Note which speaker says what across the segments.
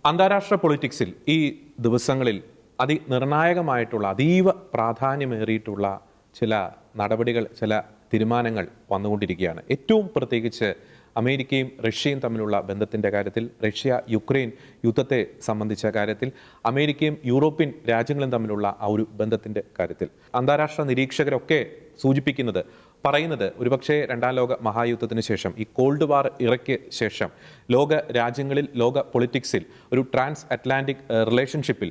Speaker 1: അന്താരാഷ്ട്ര പൊളിറ്റിക്സിൽ ഈ ദിവസങ്ങളിൽ അതിനിർണായകമായിട്ടുള്ള അതീവ പ്രാധാന്യമേറിയിട്ടുള്ള ചില നടപടികൾ, ചില തീരുമാനങ്ങൾ വന്നുകൊണ്ടിരിക്കുകയാണ്. ഏറ്റവും പ്രത്യേകിച്ച് അമേരിക്കയും റഷ്യയും തമ്മിലുള്ള ബന്ധത്തിൻ്റെ കാര്യത്തിൽ, റഷ്യ യുക്രൈൻ യുദ്ധത്തെ സംബന്ധിച്ച കാര്യത്തിൽ, അമേരിക്കയും യൂറോപ്യൻ രാജ്യങ്ങളും തമ്മിലുള്ള ആ ഒരു ബന്ധത്തിൻ്റെ കാര്യത്തിൽ അന്താരാഷ്ട്ര നിരീക്ഷകരൊക്കെ സൂചിപ്പിക്കുന്നത്, പറയുന്നത് ഒരുപക്ഷെ രണ്ടാം ലോക മഹായുദ്ധത്തിന് ശേഷം, ഈ കോൾഡ് വാർ ഇറയ്ക്ക് ശേഷം ലോക രാജ്യങ്ങളിൽ, ലോക പൊളിറ്റിക്സിൽ ഒരു ട്രാൻസ് അറ്റ്ലാന്റിക് റിലേഷൻഷിപ്പിൽ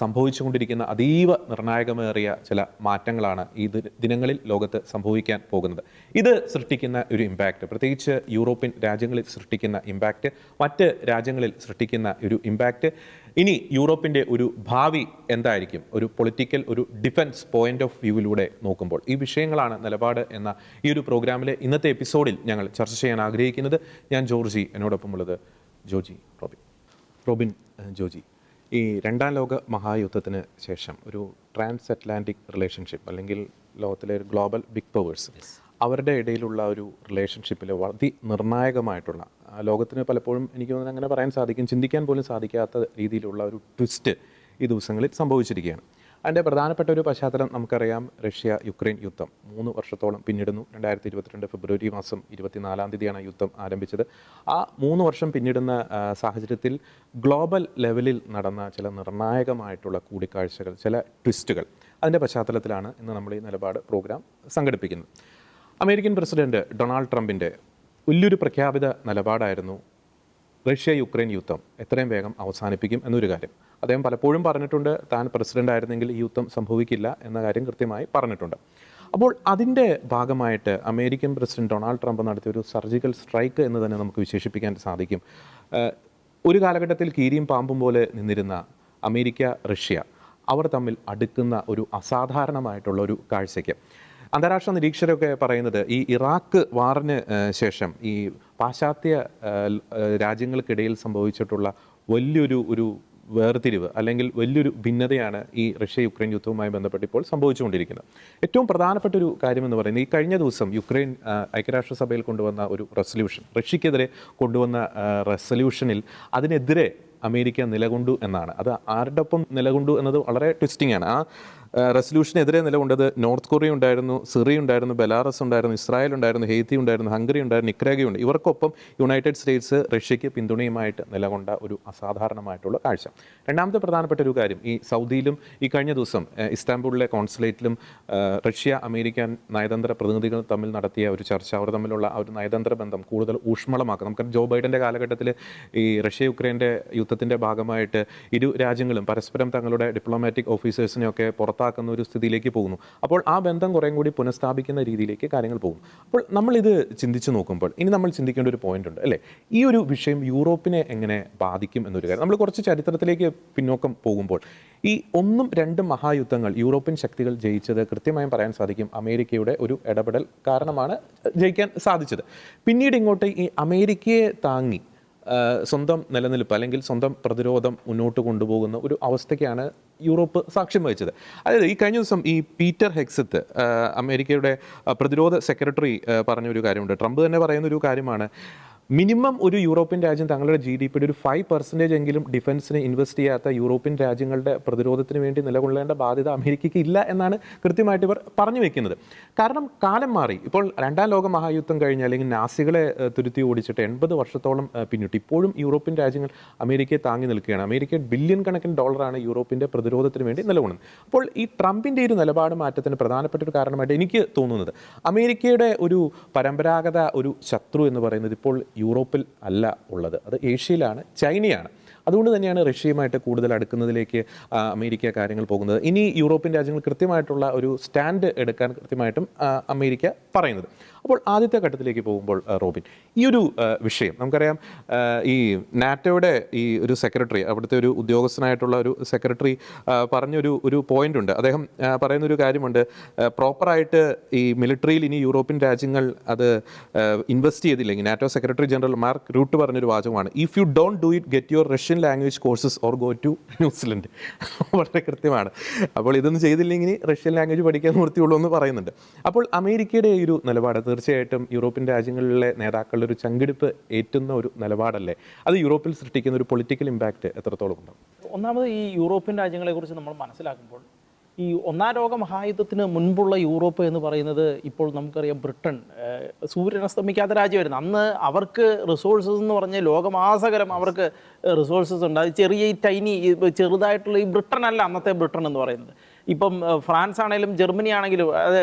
Speaker 1: സംഭവിച്ചുകൊണ്ടിരിക്കുന്ന അതീവ നിർണായകമേറിയ ചില മാറ്റങ്ങളാണ് ഈ ദിനങ്ങളിൽ ലോകത്ത് സംഭവിക്കാൻ പോകുന്നത്. ഇത് സൃഷ്ടിക്കുന്ന ഒരു ഇമ്പാക്റ്റ്, പ്രത്യേകിച്ച് യൂറോപ്യൻ രാജ്യങ്ങളിൽ സൃഷ്ടിക്കുന്ന ഇമ്പാക്റ്റ്, മറ്റ് രാജ്യങ്ങളിൽ സൃഷ്ടിക്കുന്ന ഒരു ഇമ്പാക്റ്റ്, ഇനി യൂറോപ്പിൻ്റെ ഒരു ഭാവി എന്തായിരിക്കും, ഒരു പൊളിറ്റിക്കൽ, ഒരു ഡിഫൻസ് പോയിന്റ് ഓഫ് വ്യൂവിലൂടെ നോക്കുമ്പോൾ, ഈ വിഷയങ്ങളാണ് നിലപാട് എന്ന ഈ ഒരു പ്രോഗ്രാമിലെ ഇന്നത്തെ എപ്പിസോഡിൽ ഞങ്ങൾ ചർച്ച ചെയ്യാൻ ആഗ്രഹിക്കുന്നത്. ഞാൻ ജോർജി, എന്നോടൊപ്പമുള്ളത് റോബിൻ ജോജി. ഈ രണ്ടാം ലോക മഹായുദ്ധത്തിന് ശേഷം ഒരു ട്രാൻസ് അറ്റ്ലാന്റിക് റിലേഷൻഷിപ്പ്, അല്ലെങ്കിൽ ലോകത്തിലെ ഒരു ഗ്ലോബൽ ബിഗ് പവേഴ്സ്, അവരുടെ ഇടയിലുള്ള ഒരു റിലേഷൻഷിപ്പിൽ വളരെ നിർണായകമായിട്ടുള്ള, ലോകത്തിന് പലപ്പോഴും എനിക്ക് തോന്നുന്നു അങ്ങനെ പറയാൻ സാധിക്കും, ചിന്തിക്കാൻ പോലും സാധിക്കാത്ത രീതിയിലുള്ള ഒരു ട്വിസ്റ്റ് ഈ ദിവസങ്ങളിൽ സംഭവിച്ചിരിക്കുകയാണ്. അതിൻ്റെ പ്രധാനപ്പെട്ട ഒരു പശ്ചാത്തലം നമുക്കറിയാം. റഷ്യ യുക്രൈൻ യുദ്ധം 3 വർഷത്തോളം പിന്നിടുന്നു. 2022 ഫെബ്രുവരി മാസം 24 യുദ്ധം ആരംഭിച്ചത്. ആ 3 വർഷം പിന്നിടുന്ന സാഹചര്യത്തിൽ ഗ്ലോബൽ ലെവലിൽ നടന്ന ചില നിർണായകമായിട്ടുള്ള കൂടിക്കാഴ്ചകൾ, ചില ട്വിസ്റ്റുകൾ, അതിൻ്റെ പശ്ചാത്തലത്തിലാണ് ഇന്ന് നമ്മൾ ഈ നിലപാട് പ്രോഗ്രാം സംഘടിപ്പിക്കുന്നത്. അമേരിക്കൻ പ്രസിഡന്റ് ഡൊണാൾഡ് ട്രംപിൻ്റെ വലിയൊരു പ്രഖ്യാപിത നിലപാടായിരുന്നു റഷ്യ യുക്രൈൻ യുദ്ധം എത്രയും വേഗം അവസാനിപ്പിക്കും എന്നൊരു കാര്യം. അദ്ദേഹം പലപ്പോഴും പറഞ്ഞിട്ടുണ്ട്, താൻ പ്രസിഡന്റ് ആയിരുന്നെങ്കിൽ ഈ യുദ്ധം സംഭവിക്കില്ല എന്ന കാര്യം കൃത്യമായി പറഞ്ഞിട്ടുണ്ട്. അപ്പോൾ അതിൻ്റെ ഭാഗമായിട്ട് അമേരിക്കൻ പ്രസിഡന്റ് ഡൊണാൾഡ് ട്രംപ് നടത്തിയ ഒരു സർജിക്കൽ സ്ട്രൈക്ക് എന്ന് തന്നെ നമുക്ക് വിശേഷിപ്പിക്കാൻ സാധിക്കും. ഒരു കാലഘട്ടത്തിൽ കീരിയും പാമ്പും പോലെ നിന്നിരുന്ന അമേരിക്ക, റഷ്യ, അവർ തമ്മിൽ അടുക്കുന്ന ഒരു അസാധാരണമായിട്ടുള്ള ഒരു കാഴ്ചയ്ക്ക് അന്താരാഷ്ട്ര നിരീക്ഷകരൊക്കെ പറയുന്നത്, ഈ ഇറാഖ് വാറിന് ശേഷം ഈ പാശ്ചാത്യ രാജ്യങ്ങൾക്കിടയിൽ സംഭവിച്ചിട്ടുള്ള വലിയൊരു വേർതിരിവ്, അല്ലെങ്കിൽ വലിയൊരു ഭിന്നതയാണ് ഈ റഷ്യ യുക്രൈൻ യുദ്ധവുമായി ബന്ധപ്പെട്ട് ഇപ്പോൾ സംഭവിച്ചുകൊണ്ടിരിക്കുന്നത്. ഏറ്റവും പ്രധാനപ്പെട്ട ഒരു കാര്യമെന്ന് പറയുന്നത്, ഈ കഴിഞ്ഞ ദിവസം യുക്രൈൻ ഐക്യരാഷ്ട്രസഭയിൽ കൊണ്ടുവന്ന ഒരു റെസൊല്യൂഷൻ, റഷ്യക്കെതിരെ കൊണ്ടുവന്ന റെസൊല്യൂഷനിൽ അതിനെതിരെ അമേരിക്ക നിലകൊണ്ടു എന്നാണ്. അത് ആരുടെ ഒപ്പം നിലകൊണ്ടു എന്നത് വളരെ ട്വിസ്റ്റിംഗ് ആണ്. ആ റെസൊല്യൂഷനെതിരെ നിലകൊണ്ടത് നോർത്ത് കൊറിയ ഉണ്ടായിരുന്നു, സിറിയ ഉണ്ടായിരുന്നു, ബെലാറസ് ഉണ്ടായിരുന്നു, ഇസ്രായേൽ ഉണ്ടായിരുന്നു, ഹെയ്ത്തി ഉണ്ടായിരുന്നു, ഹംഗറി ഉണ്ടായിരുന്നു, നിക്കരാഗുവ ഉണ്ട്. ഇവർക്കൊപ്പം യുണൈറ്റഡ് സ്റ്റേറ്റ്സ് റഷ്യയ്ക്ക് പിന്തുണയുമായിട്ട് നിലകൊണ്ട ഒരു അസാധാരണമായിട്ടുള്ള കാഴ്ച. രണ്ടാമത്തെ പ്രധാനപ്പെട്ട ഒരു കാര്യം, ഈ സൗദിയിലും ഈ കഴിഞ്ഞ ദിവസം ഇസ്താംബൂളിലെ കോൺസുലേറ്റിലും റഷ്യ അമേരിക്കൻ നയതന്ത്ര പ്രതിനിധികൾ തമ്മിൽ നടത്തിയ ഒരു ചർച്ച, അവർ തമ്മിലുള്ള ആ ഒരു നയതന്ത്ര ബന്ധം കൂടുതൽ ഊഷ്മളമാക്കുക. നമുക്ക് ജോ ബൈഡൻ്റെ കാലഘട്ടത്തിൽ ഈ റഷ്യ യുക്രൈൻ്റെ യുദ്ധത്തിൻ്റെ ഭാഗമായിട്ട് ഇരു രാജ്യങ്ങളും പരസ്പരം തങ്ങളുടെ ഡിപ്ലോമാറ്റിക് ഓഫീസേഴ്സിനെയൊക്കെ പുറത്താക്കുന്ന ഒരു സ്ഥിതിയിലേക്ക് പോകുന്നു. അപ്പോൾ ആ ബന്ധം കുറേം കൂടി പുനഃസ്ഥാപിക്കുന്ന രീതിയിലേക്ക് കാര്യങ്ങൾ പോകും. അപ്പോൾ നമ്മളിത് ചിന്തിച്ച് നോക്കുമ്പോൾ ഇനി നമ്മൾ ചിന്തിക്കേണ്ട ഒരു പോയിന്റ് ഉണ്ട്, അല്ലേ? ഈ ഒരു വിഷയം യൂറോപ്പിനെ എങ്ങനെ ബാധിക്കും എന്നൊരു കാര്യം. നമ്മൾ കുറച്ച് ചരിത്രത്തിലേക്ക് പിന്നോക്കം പോകുമ്പോൾ ഈ 1ഉം 2ഉം മഹായുദ്ധങ്ങൾ യൂറോപ്യൻ ശക്തികൾ ജയിച്ചത് കൃത്യമായും പറയാൻ സാധിക്കും അമേരിക്കയുടെ ഒരു ഇടപെടൽ കാരണമാണ് ജയിക്കാൻ സാധിച്ചത്. പിന്നീട് ഇങ്ങോട്ട് ഈ അമേരിക്കയെ താങ്ങി സ്വന്തം നിലനിൽപ്പ്, അല്ലെങ്കിൽ സ്വന്തം പ്രതിരോധം മുന്നോട്ട് കൊണ്ടുപോകുന്ന ഒരു അവസ്ഥയ്ക്കാണ് യൂറോപ്പ് സാക്ഷ്യം വഹിച്ചത്. അതായത് ഈ കഴിഞ്ഞ ദിവസം ഈ പീറ്റർ ഹെക്സത്ത്, അമേരിക്കയുടെ പ്രതിരോധ സെക്രട്ടറി, പറഞ്ഞൊരു കാര്യമുണ്ട്. ട്രംപ് തന്നെ പറയുന്ന ഒരു കാര്യമാണ്, മിനിമം ഒരു യൂറോപ്യൻ രാജ്യം തങ്ങളുടെ GDP ഒരു 5% എങ്കിലും ഡിഫൻസിന് ഇൻവെസ്റ്റ് ചെയ്യാത്ത യൂറോപ്യൻ രാജ്യങ്ങളുടെ പ്രതിരോധത്തിന് വേണ്ടി നിലകൊള്ളേണ്ട ബാധ്യത അമേരിക്കയ്ക്ക് ഇല്ല എന്നാണ് കൃത്യമായിട്ട് ഇവർ പറഞ്ഞു വെക്കുന്നത്. കാരണം കാലം മാറി. ഇപ്പോൾ രണ്ടാം ലോക മഹായുദ്ധം കഴിഞ്ഞ്, അല്ലെങ്കിൽ നാസികളെ തുരുത്തി ഓടിച്ചിട്ട് 80 വർഷത്തോളം പിന്നിട്ട് ഇപ്പോഴും യൂറോപ്യൻ രാജ്യങ്ങൾ അമേരിക്കയെ താങ്ങി നിൽക്കുകയാണ്. അമേരിക്ക ബില്യൺ കണക്കിന് ഡോളറാണ് യൂറോപ്പിൻ്റെ പ്രതിരോധത്തിന് വേണ്ടി നിലകൊള്ളുന്നത്. അപ്പോൾ ഈ ട്രംപിൻ്റെ ഒരു നിലപാട് മാറ്റത്തിന് പ്രധാനപ്പെട്ട ഒരു കാരണമായിട്ട് എനിക്ക് തോന്നുന്നത്, അമേരിക്കയുടെ ഒരു പരമ്പരാഗത ഒരു ശത്രു എന്ന് പറയുന്നത് ഇപ്പോൾ യൂറോപ്പിൽ അല്ല ഉള്ളത്, അത് ഏഷ്യയിലാണ്, ചൈനയാണ്. അതുകൊണ്ട് തന്നെയാണ് റഷ്യയുമായിട്ട് കൂടുതൽ അടുക്കുന്നതിലേക്ക് അമേരിക്ക കാര്യങ്ങൾ പോകുന്നത്. ഇനി യൂറോപ്യൻ രാജ്യങ്ങൾ കൃത്യമായിട്ടുള്ള ഒരു സ്റ്റാൻഡ് എടുക്കാൻ കൃത്യമായിട്ടും അമേരിക്ക പറയുന്നത്. അപ്പോൾ ആദ്യത്തെ ഘട്ടത്തിലേക്ക് പോകുമ്പോൾ റോബിൻ, ഈ ഒരു വിഷയം നമുക്കറിയാം, ഈ നാറ്റോയുടെ ഈ ഒരു സെക്രട്ടറി, അവിടുത്തെ ഒരു ഉദ്യോഗസ്ഥനായിട്ടുള്ള ഒരു സെക്രട്ടറി പറഞ്ഞൊരു പോയിന്റ് ഉണ്ട്. അദ്ദേഹം പറയുന്നൊരു കാര്യമുണ്ട്, പ്രോപ്പറായിട്ട് ഈ മിലിറ്ററിയിൽ ഇനി യൂറോപ്യൻ രാജ്യങ്ങൾ അത് ഇൻവെസ്റ്റ് ചെയ്തില്ലെങ്കിൽ, NATO secretary general Mark Rutte പറഞ്ഞൊരു വാചകമാണ്, if you don't do it get your Russian language courses or go to New Zealand. വളരെ കൃത്യമാണ്. അപ്പോൾ ഇതൊന്നും ചെയ്തില്ലെങ്കിൽ റഷ്യൻ ലാംഗ്വേജ് പഠിക്കാൻ നിർത്തിയുള്ളൂ എന്ന് പറയുന്നുണ്ട്. അപ്പോൾ അമേരിക്കയുടെ ഈ ഒരു നിലപാട് തീർച്ചയായിട്ടും യൂറോപ്യൻ രാജ്യങ്ങളിലെ നേതാക്കളുടെ ഒരു ചങ്കിടിപ്പ് ഏറ്റുന്ന ഒരു നിലപാടല്ലേ? അത് യൂറോപ്പിൽ സൃഷ്ടിക്കുന്ന ഒരു പൊളിറ്റിക്കൽ ഇമ്പാക്റ്റ് എത്രത്തോളം ഉണ്ടാവും?
Speaker 2: ഒന്നാമത് ഈ യൂറോപ്യൻ രാജ്യങ്ങളെക്കുറിച്ച് നമ്മൾ മനസ്സിലാക്കുമ്പോൾ ഈ ഒന്നാം ലോക മഹായുദ്ധത്തിന് മുൻപുള്ള യൂറോപ്പ് എന്ന് പറയുന്നത് ഇപ്പോൾ നമുക്കറിയാം ബ്രിട്ടൻ സൂര്യൻ അസ്തമിക്കാത്ത രാജ്യമായിരുന്നു. അന്ന് അവർക്ക് റിസോഴ്സസ് എന്ന് പറഞ്ഞാൽ ലോകമാസകലം അവർക്ക് റിസോഴ്സസ് ഉണ്ട്. അത് ചെറിയ ഈ ടൈനി ചെറുതായിട്ടുള്ള ഈ ബ്രിട്ടൻ അല്ല അന്നത്തെ ബ്രിട്ടൻ എന്ന് പറയുന്നത്. ഇപ്പം ഫ്രാൻസ് ആണെങ്കിലും ജർമ്മനി ആണെങ്കിലും അത്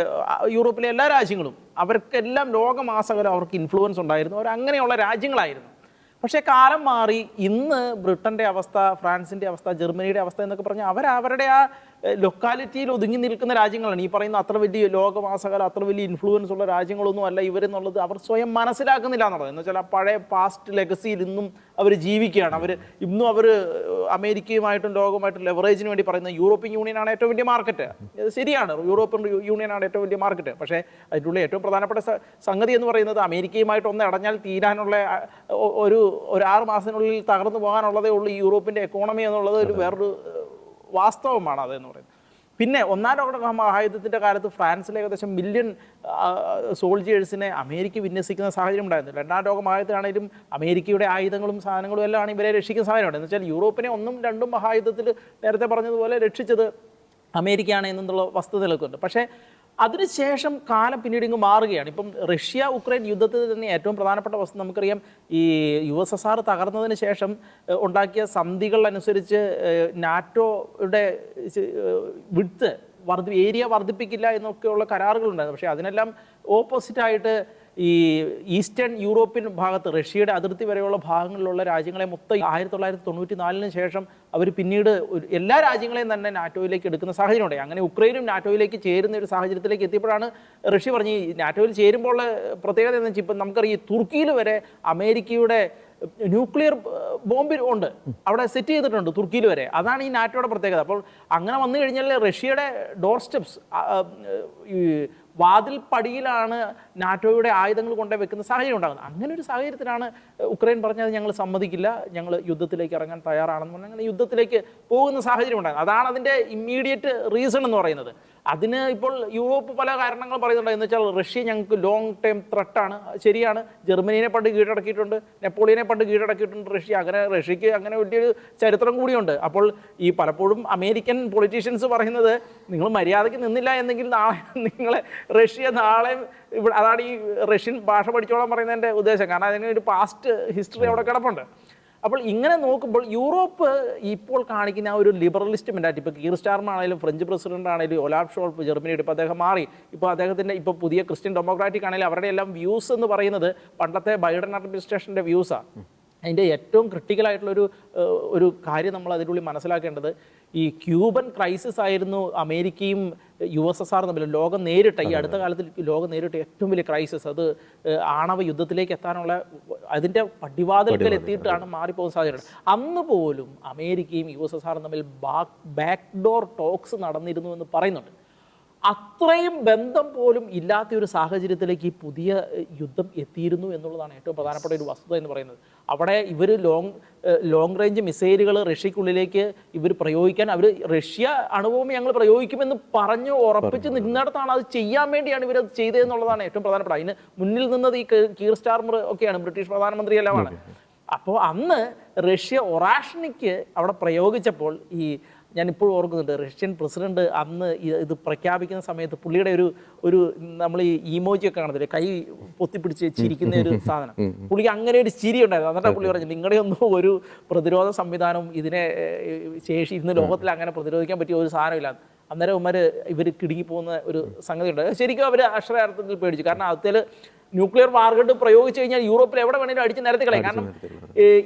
Speaker 2: യൂറോപ്പിലെ എല്ലാ രാജ്യങ്ങളും അവർക്കെല്ലാം ലോകമാസകലം അവർക്ക് ഇൻഫ്ലുവൻസ് ഉണ്ടായിരുന്നു. അവരങ്ങനെയുള്ള രാജ്യങ്ങളായിരുന്നു. പക്ഷേ കാലം മാറി. ഇന്ന് ബ്രിട്ടൻ്റെ അവസ്ഥ, ഫ്രാൻസിൻ്റെ അവസ്ഥ, ജർമ്മനിയുടെ അവസ്ഥ എന്നൊക്കെ പറഞ്ഞാൽ അവരവരുടെ ആ ലൊക്കാലിറ്റിയിൽ ഒതുങ്ങി നിൽക്കുന്ന രാജ്യങ്ങളാണ്. ഈ പറയുന്ന അത്ര വലിയ ലോകമാസകാലം അത്ര വലിയ ഇൻഫ്ലുവൻസ് ഉള്ള രാജ്യങ്ങളൊന്നും അല്ല ഇവരെന്നുള്ളത് അവർ സ്വയം മനസ്സിലാക്കുന്നില്ല എന്നുള്ളത്. എന്ന് വെച്ചാൽ ആ പഴയ പാസ്റ്റ് ലെഗസിയിൽ ഇന്നും അവർ ജീവിക്കുകയാണ്. ഇന്നും അവർ അമേരിക്കയുമായിട്ടും ലോകമായിട്ടും ലെവറേജിന് വേണ്ടി പറയുന്ന യൂറോപ്യൻ യൂണിയനാണ് ഏറ്റവും വലിയ മാർക്കറ്റ്. ശരിയാണ്, യൂറോപ്യൻ യൂണിയനാണ് ഏറ്റവും വലിയ മാർക്കറ്റ്. പക്ഷേ അതിൻ്റെ ഉള്ളിൽ ഏറ്റവും പ്രധാനപ്പെട്ട സംഗതി എന്ന് പറയുന്നത് അമേരിക്കയുമായിട്ട് ഒന്ന് അടഞ്ഞാൽ തീരാനുള്ള ഒരു 6 മാസത്തിനുള്ളിൽ തകർന്നു പോകാനുള്ളതേ ഉള്ളൂ ഈ യൂറോപ്പിൻ്റെ എക്കോണമി എന്നുള്ളത് ഒരു വേറൊരു വാസ്തവമാണ് അതെന്ന് പറയുന്നത്. പിന്നെ ഒന്നാം ലോക മഹായുദ്ധത്തിൻ്റെ കാലത്ത് ഫ്രാൻസിലെ ഏകദേശം 1 മില്യൺ സോൾജിയേഴ്സിനെ അമേരിക്ക വിന്യസിക്കുന്ന സാഹചര്യം ഉണ്ടായിരുന്നു. രണ്ടാം ലോക മഹായുദ്ധത്തിലാണെങ്കിലും അമേരിക്കയുടെ ആയുധങ്ങളും സാധനങ്ങളും എല്ലാം ആണ് ഇവരെ രക്ഷിക്കുന്ന സാഹചര്യമുണ്ട്. എന്ന് വെച്ചാൽ യൂറോപ്പിനെ 1ഉം 2ഉം മഹായുദ്ധത്തിൽ നേരത്തെ പറഞ്ഞതുപോലെ രക്ഷിച്ചത് അമേരിക്കയാണ് എന്നുള്ള വസ്തുത നിലനിൽക്കുന്നുണ്ട്. പക്ഷേ അതിനുശേഷം കാലം പിന്നീട് ഇങ്ങ് മാറുകയാണ്. ഇപ്പം റഷ്യ ഉക്രൈൻ യുദ്ധത്തിൽ തന്നെ ഏറ്റവും പ്രധാനപ്പെട്ട വസ്തു നമുക്കറിയാം, ഈ USSR തകർന്നതിന് ശേഷം ഉണ്ടാക്കിയ സന്ധികൾ അനുസരിച്ച് നാറ്റോയുടെ വിഡ്ത്ത് ഏരിയ വർദ്ധിപ്പിക്കില്ല എന്നൊക്കെയുള്ള കരാറുകളുണ്ടായിരുന്നു. പക്ഷേ അതിനെല്ലാം ഓപ്പോസിറ്റായിട്ട് ഈ ഈസ്റ്റേൺ യൂറോപ്യൻ ഭാഗത്ത് റഷ്യയുടെ അതിർത്തി വരെയുള്ള ഭാഗങ്ങളിലുള്ള രാജ്യങ്ങളെ മൊത്തം 1994 ശേഷം അവർ പിന്നീട് എല്ലാ രാജ്യങ്ങളെയും തന്നെ നാറ്റോയിലേക്ക് എടുക്കുന്ന സാഹചര്യം ഉണ്ടായി. അങ്ങനെ ഉക്രൈനും നാറ്റോയിലേക്ക് ചേരുന്ന ഒരു സാഹചര്യത്തിലേക്ക് എത്തിയപ്പോഴാണ് റഷ്യ പറഞ്ഞ് ഈ നാറ്റോയിൽ ചേരുമ്പോൾ പ്രത്യേകത എന്ന് വെച്ചാൽ ഇപ്പം നമുക്കറിയാം തുർക്കിയിൽ വരെ അമേരിക്കയുടെ ന്യൂക്ലിയർ ബോംബ് ഉണ്ട്, അവിടെ സെറ്റ് ചെയ്തിട്ടുണ്ട് തുർക്കിയിൽ വരെ. അതാണ് ഈ നാറ്റോയുടെ പ്രത്യേകത. അപ്പോൾ അങ്ങനെ വന്നു കഴിഞ്ഞാൽ റഷ്യയുടെ ഡോർ സ്റ്റെപ്സ് ഈ വാതിൽ പടിയിലാണ് നാറ്റോയുടെ ആയുധങ്ങൾ കൊണ്ടുപോയി വെക്കുന്ന സാഹചര്യം ഉണ്ടാകുന്നത്. അങ്ങനെ ഒരു സാഹചര്യത്തിലാണ് ഉക്രൈൻ പറഞ്ഞത് ഞങ്ങൾ സമ്മതിക്കില്ല, ഞങ്ങൾ യുദ്ധത്തിലേക്ക് ഇറങ്ങാൻ തയ്യാറാണെന്ന് പറഞ്ഞാൽ അങ്ങനെ യുദ്ധത്തിലേക്ക് പോകുന്ന സാഹചര്യം ഉണ്ടാകുന്നത്. അതാണ് അതിൻ്റെ ഇമ്മീഡിയറ്റ് റീസൺ എന്ന് പറയുന്നത്. അതിന് ഇപ്പോൾ യൂറോപ്പ് പല കാരണങ്ങൾ പറയുന്നുണ്ട്. എന്ന് വെച്ചാൽ റഷ്യ ഞങ്ങൾക്ക് ലോങ് ടൈം ത്രെട്ടാണ്. ശരിയാണ്, ജർമ്മനിയെ പണ്ട് കീഴടക്കിയിട്ടുണ്ട്, നെപ്പോളിയനെ പണ്ട് കീഴടക്കിയിട്ടുണ്ട് റഷ്യ. അങ്ങനെ റഷ്യക്ക് അങ്ങനെ വലിയൊരു ചരിത്രം കൂടിയുണ്ട്. അപ്പോൾ ഈ പലപ്പോഴും അമേരിക്കൻ പൊളിറ്റീഷ്യൻസ് പറയുന്നത് നിങ്ങൾ മര്യാദയ്ക്ക് നിന്നില്ല എന്നെങ്കിൽ നാളെ നിങ്ങളെ റഷ്യ നാളെ ഇവിടെ, അതാണ് ഈ റഷ്യൻ ഭാഷ പഠിച്ചോളാൻ പറയുന്നതിൻ്റെ ഉദ്ദേശം. കാരണം അതിന് ഒരു പാസ്റ്റ് ഹിസ്റ്ററി അവിടെ കിടപ്പുണ്ട്. അപ്പോൾ ഇങ്ങനെ നോക്കുമ്പോൾ യൂറോപ്പ് ഇപ്പോൾ കാണിക്കുന്ന ആ ഒരു ലിബറലിസ്റ്റ് മെന്റാലിറ്റി, ഇപ്പോൾ കീർ സ്റ്റാർമർ ആണെങ്കിലും ഫ്രഞ്ച് പ്രസിഡന്റ് ആണെങ്കിലും ഒലാഫ് ഷോൾഫ് ജർമ്മനിയുടെ, ഇപ്പോൾ അദ്ദേഹം മാറി, ഇപ്പോൾ അദ്ദേഹത്തിൻ്റെ ഇപ്പോൾ പുതിയ ക്രിസ്ത്യൻ ഡെമോക്രാറ്റിക് ആണെങ്കിലും അവരുടെ എല്ലാം വ്യൂസ് എന്ന് പറയുന്നത് പണ്ടത്തെ ബൈഡൻ അഡ്മിനിസ്ട്രേഷൻ്റെ വ്യൂസാണ്. അതിൻ്റെ ഏറ്റവും ക്രിട്ടിക്കലായിട്ടുള്ളൊരു ഒരു കാര്യം നമ്മൾ അതിനുള്ളിൽ മനസ്സിലാക്കേണ്ടത് ഈ ക്യൂബൻ ക്രൈസിസ് ആയിരുന്നു അമേരിക്കയും USSR തമ്മിൽ ലോകം നേരിട്ട ഈ അടുത്ത കാലത്തിൽ ലോകം നേരിട്ട ഏറ്റവും വലിയ ക്രൈസിസ്. അത് ആണവ യുദ്ധത്തിലേക്ക് എത്താനുള്ള അതിൻ്റെ പടിവാതിൽക്കൽ എത്തിയിട്ടാണ് മാറിപ്പോകുന്ന സാഹചര്യം. അന്ന് പോലും അമേരിക്കയും USSR തമ്മിൽ ബാക്ക് ഡോർ ടോക്സ് നടന്നിരുന്നു എന്ന് പറയുന്നുണ്ട്. അത്രയും ബന്ധം പോലും ഇല്ലാത്ത ഒരു സാഹചര്യത്തിലേക്ക് ഈ പുതിയ യുദ്ധം എത്തിയിരുന്നു എന്നുള്ളതാണ് ഏറ്റവും പ്രധാനപ്പെട്ട ഒരു വസ്തുത എന്ന് പറയുന്നത്. അവിടെ ഇവർ ലോങ് റേഞ്ച് മിസൈലുകൾ റഷ്യക്കുള്ളിലേക്ക് ഇവർ പ്രയോഗിക്കാൻ റഷ്യ അണുബോംബ് ഞങ്ങൾ പ്രയോഗിക്കുമെന്ന് പറഞ്ഞു ഉറപ്പിച്ച് നിന്നിടത്താണ് അത് ചെയ്യാൻ വേണ്ടിയാണ് ഇവരത് ചെയ്തതെന്നുള്ളതാണ് ഏറ്റവും പ്രധാനപ്പെട്ട. അതിന് മുന്നിൽ നിന്നത് ഈ കീർ സ്റ്റാർമർ ഒക്കെയാണ്, ബ്രിട്ടീഷ് പ്രധാനമന്ത്രി എല്ലാമാണ്. അപ്പോൾ അന്ന് റഷ്യ ഒറാഷനിക്ക് അവിടെ പ്രയോഗിച്ചപ്പോൾ ഞാനിപ്പോഴും ഓർക്കുന്നുണ്ട്, റഷ്യൻ പ്രസിഡന്റ് അന്ന് ഇത് പ്രഖ്യാപിക്കുന്ന സമയത്ത് പുള്ളിയുടെ ഒരു നമ്മൾ ഈ ഇമോജിയൊക്കെ കാണത്തില്ലേ, കൈ പൊത്തിപ്പിടിച്ച് ചിരിക്കുന്ന ഒരു സാധനം, പുള്ളിക്ക് അങ്ങനെ ഒരു ചിരി ഉണ്ടായിരുന്നു. എന്നിട്ട് പുള്ളി പറഞ്ഞു നിങ്ങളുടെ ഒന്നും ഒരു പ്രതിരോധ സംവിധാനവും ഇതിനെ ശേഷി ഇന്ന് ലോകത്തിൽ അങ്ങനെ പ്രതിരോധിക്കാൻ പറ്റിയ ഒരു സാധനമില്ല. അന്നേരം ഇവർ കിടുങ്ങിപ്പോകുന്ന ഒരു സംഗതി ഉണ്ട്. ശരിക്കും അവർ അക്ഷരാർത്ഥത്തിൽ പേടിച്ചു. കാരണം അതിൽ ന്യൂക്ലിയർ വാർഗഡ് പ്രയോഗിച്ചു കഴിഞ്ഞാൽ യൂറോപ്പിൽ എവിടെ വേണമെങ്കിലും അടിച്ച് നിരത്തി കളയും. കാരണം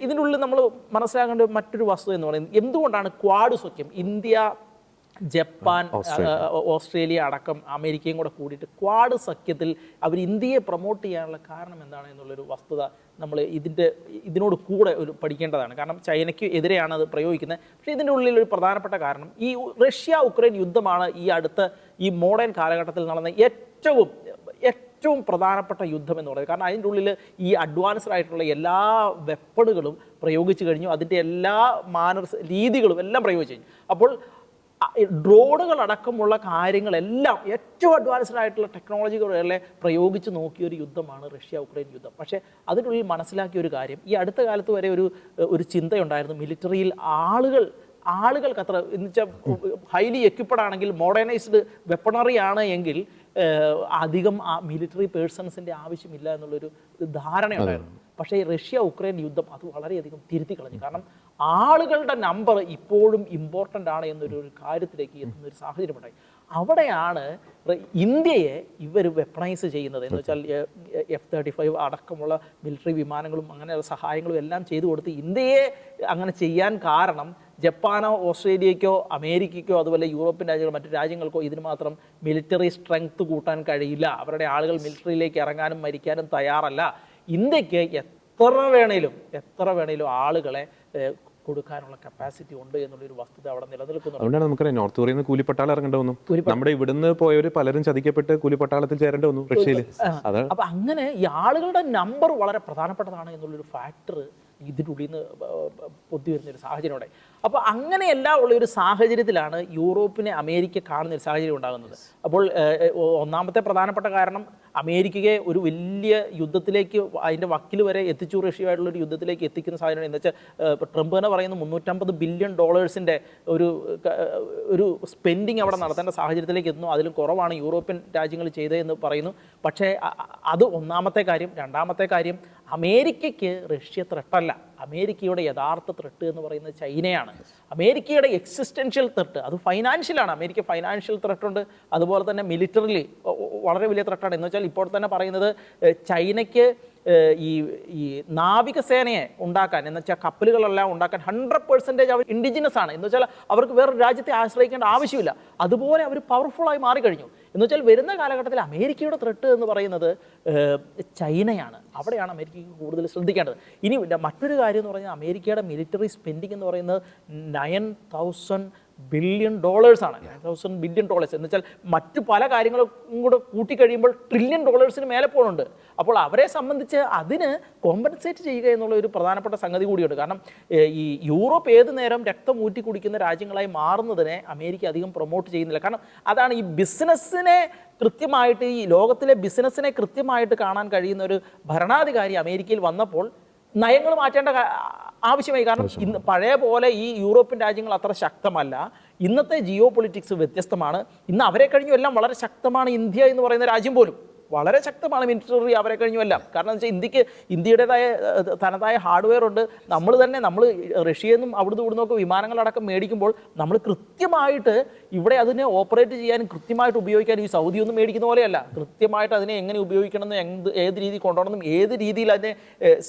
Speaker 2: ഇതിൻ്റെ ഉള്ളിൽ നമ്മൾ മനസ്സിലാക്കേണ്ട മറ്റൊരു വസ്തുത എന്ന് പറയുന്നത് എന്തുകൊണ്ടാണ് ക്വാഡ് സഖ്യം, ഇന്ത്യ, ജപ്പാൻ, ഓസ്ട്രേലിയ അടക്കം അമേരിക്കയും കൂടെ കൂടിയിട്ട് ക്വാഡ് സഖ്യത്തിൽ അവർ ഇന്ത്യയെ പ്രൊമോട്ട് ചെയ്യാനുള്ള കാരണം എന്താണ് എന്നുള്ളൊരു വസ്തുത നമ്മൾ ഇതിനോട് കൂടെ പഠിക്കേണ്ടതാണ്. കാരണം ചൈനയ്ക്ക് എതിരെയാണ് അത് പ്രയോഗിക്കുന്നത്. പക്ഷേ ഇതിൻ്റെ ഉള്ളിൽ ഒരു പ്രധാനപ്പെട്ട കാരണം ഈ റഷ്യ ഉക്രൈൻ യുദ്ധമാണ് ഈ മോഡേൺ കാലഘട്ടത്തിൽ നടന്ന ഏറ്റവും പ്രധാനപ്പെട്ട യുദ്ധം എന്ന് പറയുന്നത്. കാരണം അതിൻ്റെ ഉള്ളിൽ ഈ അഡ്വാൻസ്ഡ് ആയിട്ടുള്ള എല്ലാ വെപ്പണുകളും പ്രയോഗിച്ചു കഴിഞ്ഞു, അതിൻ്റെ എല്ലാ രീതികളും എല്ലാം പ്രയോഗിച്ചു കഴിഞ്ഞു. അപ്പോൾ ഡ്രോണുകൾ അടക്കമുള്ള കാര്യങ്ങളെല്ലാം ഏറ്റവും അഡ്വാൻസ്ഡ് ആയിട്ടുള്ള ടെക്നോളജികളെ പ്രയോഗിച്ച് നോക്കിയ ഒരു യുദ്ധമാണ് റഷ്യ ഉക്രൈൻ യുദ്ധം. പക്ഷേ അതിനുള്ളിൽ മനസ്സിലാക്കിയ ഒരു കാര്യം, ഈ അടുത്ത കാലത്ത് വരെ ഒരു ചിന്തയുണ്ടായിരുന്നു, മിലിറ്ററിയിൽ ആളുകൾക്ക് അത്ര എന്ന് വെച്ചാൽ ഹൈലി എക്യുപ്പഡ് ആണെങ്കിൽ, മോഡേണൈസ്ഡ് വെപ്പണറി ആണ് എങ്കിൽ അധികം ആ മിലിറ്ററി പേഴ്സൺസിൻ്റെ ആവശ്യമില്ല എന്നുള്ളൊരു ധാരണയുണ്ടായിരുന്നു. പക്ഷേ ഈ റഷ്യ ഉക്രൈൻ യുദ്ധം അത് വളരെയധികം തിരുത്തി കളഞ്ഞു. കാരണം ആളുകളുടെ നമ്പർ ഇപ്പോഴും ഇമ്പോർട്ടൻ്റ് ആണ് എന്നൊരു കാര്യത്തിലേക്ക് എത്തുന്ന ഒരു സാഹചര്യമുണ്ടായി. അവിടെയാണ് ഇന്ത്യയെ ഇവർ വെപ്പണൈസ് ചെയ്യുന്നത്. എന്ന് വെച്ചാൽ F-35 അടക്കമുള്ള മിലിറ്ററി വിമാനങ്ങളും അങ്ങനെയുള്ള സഹായങ്ങളും എല്ലാം ചെയ്തു കൊടുത്ത് ഇന്ത്യയെ അങ്ങനെ ചെയ്യാൻ കാരണം ജപ്പാനോ ഓസ്ട്രേലിയക്കോ അമേരിക്കയ്ക്കോ അതുപോലെ യൂറോപ്യൻ രാജ്യങ്ങളോ മറ്റു രാജ്യങ്ങൾക്കോ ഇതിന് മാത്രം മിലിറ്ററി സ്ട്രെങ്ത് കൂട്ടാൻ കഴിയില്ല. അവരുടെ ആളുകൾ മിലിറ്ററിയിലേക്ക് ഇറങ്ങാനും മരിക്കാനും തയ്യാറല്ല. ഇന്ത്യക്ക് എത്ര വേണേലും ആളുകളെ കൊടുക്കാനുള്ള കപ്പാസിറ്റി ഉണ്ട് എന്നുള്ളൊരു വസ്തുത അവിടെ നിലനിൽക്കുന്നു.
Speaker 1: അതുകൊണ്ടാണ് നമുക്കറിയാം നോർത്ത് കൊറിയയിൽ നിന്ന് കൂലിപ്പട്ടാളം ഇറങ്ങേണ്ടി വന്നു. നമ്മുടെ ഇവിടുന്ന് പോയവർ പലരും ചതിക്കപ്പെട്ട് കൂലിപ്പട്ടാളത്തിൽ ചേരേണ്ടി വന്നു റഷ്യയിൽ.
Speaker 2: അപ്പൊ അങ്ങനെ ഈ ആളുകളുടെ നമ്പർ വളരെ പ്രധാനപ്പെട്ടതാണ് എന്നുള്ളൊരു ഫാക്ടർ ഇതിനുള്ളിൽ നിന്ന് പൊത്തി വരുന്നൊരു സാഹചര്യം ഉണ്ടായി. അപ്പോൾ അങ്ങനെയെല്ലാം ഉള്ള ഒരു സാഹചര്യത്തിലാണ് യൂറോപ്പിനെ അമേരിക്ക കാണുന്ന ഒരു സാഹചര്യം ഉണ്ടാകുന്നത്. അപ്പോൾ ഒന്നാമത്തെ പ്രധാനപ്പെട്ട കാരണം അമേരിക്കയെ ഒരു വലിയ യുദ്ധത്തിലേക്ക് അതിൻ്റെ വക്കിൽ വരെ എത്തിച്ചു, റഷ്യയുമായിട്ടുള്ളൊരു യുദ്ധത്തിലേക്ക് എത്തിക്കുന്ന സാഹചര്യം. എന്ന് വെച്ചാൽ ട്രംപ് തന്നെ പറയുന്നു $350 ബില്യൺ ഒരു സ്പെൻഡിങ് അവിടെ നടത്തേണ്ട സാഹചര്യത്തിലേക്ക് എത്തുന്നു. അതിലും കുറവാണ് യൂറോപ്യൻ രാജ്യങ്ങൾ ചെയ്തതെന്ന് പറയുന്നു. പക്ഷേ അത് ഒന്നാമത്തെ കാര്യം. രണ്ടാമത്തെ കാര്യം, അമേരിക്കയ്ക്ക് റഷ്യ ത്രെട്ടല്ല. അമേരിക്കയുടെ യഥാർത്ഥ ത്രെട്ട് എന്ന് പറയുന്നത് ചൈനയാണ്. അമേരിക്കയുടെ എക്സിസ്റ്റൻഷ്യൽ ത്രെട്ട് അത് ഫൈനാൻഷ്യലാണ്. അമേരിക്ക ഫൈനാൻഷ്യൽ ത്രെട്ടുണ്ട്, അതുപോലെ തന്നെ മിലിറ്ററിലി വളരെ വലിയ ത്രെട്ടാണ്. എന്ന് വെച്ചാൽ ഇപ്പോൾ തന്നെ പറയുന്നത് ചൈനയ്ക്ക് ഈ നാവികസേനയെ ഉണ്ടാക്കാൻ, എന്ന് വെച്ചാൽ കപ്പലുകളെല്ലാം ഉണ്ടാക്കാൻ 100% അവർ ഇൻഡിജിനസ് ആണ്. എന്ന് വെച്ചാൽ അവർക്ക് വേറൊരു രാജ്യത്തെ ആശ്രയിക്കേണ്ട ആവശ്യമില്ല. അതുപോലെ അവർ പവർഫുള്ളായി മാറിക്കഴിഞ്ഞു. എന്ന് വെച്ചാൽ വരുന്ന കാലഘട്ടത്തിൽ അമേരിക്കയുടെ ത്രെട്ട് എന്ന് പറയുന്നത് ചൈനയാണ്. അവിടെയാണ് അമേരിക്കയ്ക്ക് കൂടുതൽ ശ്രദ്ധിക്കേണ്ടത്. ഇനി മറ്റൊരു കാര്യം എന്ന് പറഞ്ഞാൽ അമേരിക്കയുടെ മിലിറ്ററി സ്പെൻഡിങ് എന്ന് പറയുന്നത് $9,000 ബില്യൺ ആണ്. $9,000 ബില്യൺ എന്ന് വെച്ചാൽ മറ്റു പല കാര്യങ്ങളും കൂടെ കൂട്ടിക്കഴിയുമ്പോൾ $1 ട്രില്യൺ മേലെ പോകുന്നുണ്ട്. അപ്പോൾ അവരെ സംബന്ധിച്ച് അതിന് കോമ്പൻസേറ്റ് ചെയ്യുക എന്നുള്ള ഒരു പ്രധാനപ്പെട്ട സംഗതി കൂടിയുണ്ട്. കാരണം ഈ യൂറോപ്പ് ഏത് നേരം രക്തം ഊറ്റി കുടിക്കുന്ന രാജ്യങ്ങളായി മാറുന്നതിനെ അമേരിക്ക അധികം പ്രൊമോട്ട് ചെയ്യുന്നില്ല. കാരണം അതാണ് ഈ ബിസിനസ്സിനെ കൃത്യമായിട്ട്, ഈ ലോകത്തിലെ ബിസിനസ്സിനെ കൃത്യമായിട്ട് കാണാൻ കഴിയുന്ന ഒരു ഭരണാധികാരി അമേരിക്കയിൽ വന്നപ്പോൾ നയങ്ങൾ മാറ്റേണ്ട ആവശ്യമായി. കാരണം ഇന്ന് പഴയ പോലെ ഈ യൂറോപ്യൻ രാജ്യങ്ങൾ അത്ര ശക്തമല്ല. ഇന്നത്തെ ജിയോ പൊളിറ്റിക്സ് വ്യത്യസ്തമാണ്. ഇന്ന് അവരെ കഴിഞ്ഞും എല്ലാം വളരെ ശക്തമാണ്. ഇന്ത്യ എന്ന് പറയുന്ന രാജ്യം പോലും വളരെ ശക്തമാണ് മിലിറ്ററി അവരെ കഴിഞ്ഞുമെല്ലാം. കാരണം എന്ന് വെച്ചാൽ ഇന്ത്യയുടേതായ തനതായ ഹാർഡ്വെയർ ഉണ്ട്. നമ്മൾ റഷ്യയിൽ നിന്നും അവിടുന്ന് ഇവിടുന്നൊക്കെ വിമാനങ്ങളടക്കം മേടിക്കുമ്പോൾ നമ്മൾ കൃത്യമായിട്ട് ഇവിടെ അതിനെ ഓപ്പറേറ്റ് ചെയ്യാനും കൃത്യമായിട്ട് ഉപയോഗിക്കാനും ഈ സൗദി ഒന്നും മേടിക്കുന്ന പോലെയല്ല. കൃത്യമായിട്ട് അതിനെ എങ്ങനെ ഉപയോഗിക്കണമെന്നും ഏത് രീതി കൊണ്ടുപോകണമെന്നും ഏത് രീതിയിൽ അതിനെ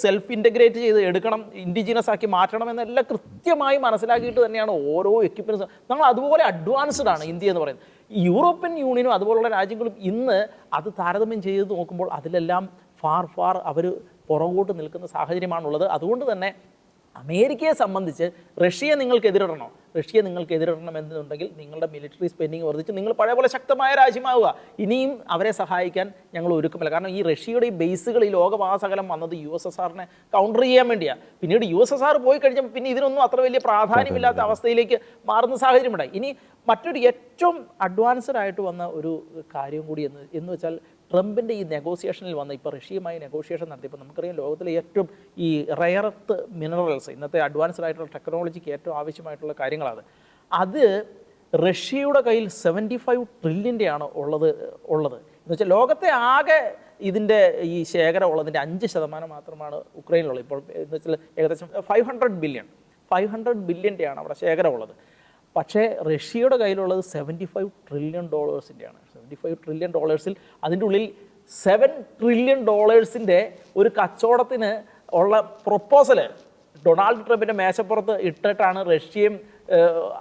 Speaker 2: സെൽഫ് ഇൻ്റഗ്രേറ്റ് ചെയ്ത് എടുക്കണം, ഇൻഡിജിനസ് ആക്കി മാറ്റണം എന്നെല്ലാം കൃത്യമായി മനസ്സിലാക്കിയിട്ട് തന്നെയാണ് ഓരോ എക്യുപ്മെൻറ്റ്സും. നമ്മൾ അതുപോലെ അഡ്വാൻസ്ഡ് ആണ് ഇന്ത്യ എന്ന് പറയുന്നത്. യൂറോപ്യൻ യൂണിയനും അതുപോലുള്ള രാജ്യങ്ങളും ഇന്ന് അത് താരതമ്യം ചെയ്ത് നോക്കുമ്പോൾ അതിലെല്ലാം ഫാർ അവർ പുറകോട്ട് നിൽക്കുന്ന സാഹചര്യമാണുള്ളത്. അതുകൊണ്ട് തന്നെ അമേരിക്കയെ സംബന്ധിച്ച് റഷ്യയെ നിങ്ങൾക്ക് എതിരിടണം എന്നുണ്ടെങ്കിൽ നിങ്ങളുടെ മിലിറ്ററി സ്പെൻഡിങ് വർദ്ധിച്ച് നിങ്ങൾ പഴയ പോലെ ശക്തമായ രാജ്യമാവുക. ഇനിയും അവരെ സഹായിക്കാൻ ഞങ്ങൾ ഒരുക്കമില്ല. കാരണം ഈ റഷ്യയുടെ ഈ ബേസുകൾ ഈ ലോകമാസകലം വന്നത് USSRനെ കൗണ്ടർ ചെയ്യാൻ വേണ്ടിയാണ്. പിന്നീട് USSR പോയി കഴിഞ്ഞപ്പോൾ പിന്നെ ഇതിനൊന്നും അത്ര വലിയ പ്രാധാന്യമില്ലാത്ത അവസ്ഥയിലേക്ക് മാറുന്ന സാഹചര്യമുണ്ടായി. ഇനി മറ്റൊരു ഏറ്റവും അഡ്വാൻസ്ഡ് ആയിട്ട് വന്ന ഒരു കാര്യം കൂടി എന്ന് വെച്ചാൽ ട്രംപിൻ്റെ ഈ നെഗോസിയേഷനിൽ വന്ന, ഇപ്പോൾ റഷ്യയുമായി നെഗോഷിയേഷൻ നടത്തിയപ്പോൾ നമുക്കറിയാം ലോകത്തിലെ ഏറ്റവും ഈ റയർ എർത്ത് മിനറൽസ്, ഇന്നത്തെ അഡ്വാൻസ്ഡ് ആയിട്ടുള്ള ടെക്നോളജിക്ക് ഏറ്റവും ആവശ്യമായിട്ടുള്ള കാര്യങ്ങളാണ്. അത് റഷ്യയുടെ കയ്യിൽ 75 ട്രില്യൻ്റെയാണ് ഉള്ളത്. എന്ന് വെച്ചാൽ ലോകത്തെ ആകെ ഇതിൻ്റെ ഈ ശേഖരം ഉള്ളതിൻ്റെ 5% മാത്രമാണ് ഉക്രൈനിലുള്ളത്. ഇപ്പോൾ എന്ന് വെച്ചാൽ ഏകദേശം 500 ബില്യൻ്റെയാണ് അവിടെ ശേഖരമുള്ളത്. പക്ഷേ റഷ്യയുടെ കയ്യിലുള്ളത് $75 ട്രില്യൺ 75 ട്രില്യൺ അതിൻ്റെ ഉള്ളിൽ $7 ട്രില്യൺ ഒരു കച്ചവടത്തിന് ഉള്ള പ്രൊപ്പോസല് ഡൊണാൾഡ് ട്രംപിൻ്റെ മേശപ്പുറത്ത് ഇട്ടിട്ടാണ് റഷ്യയും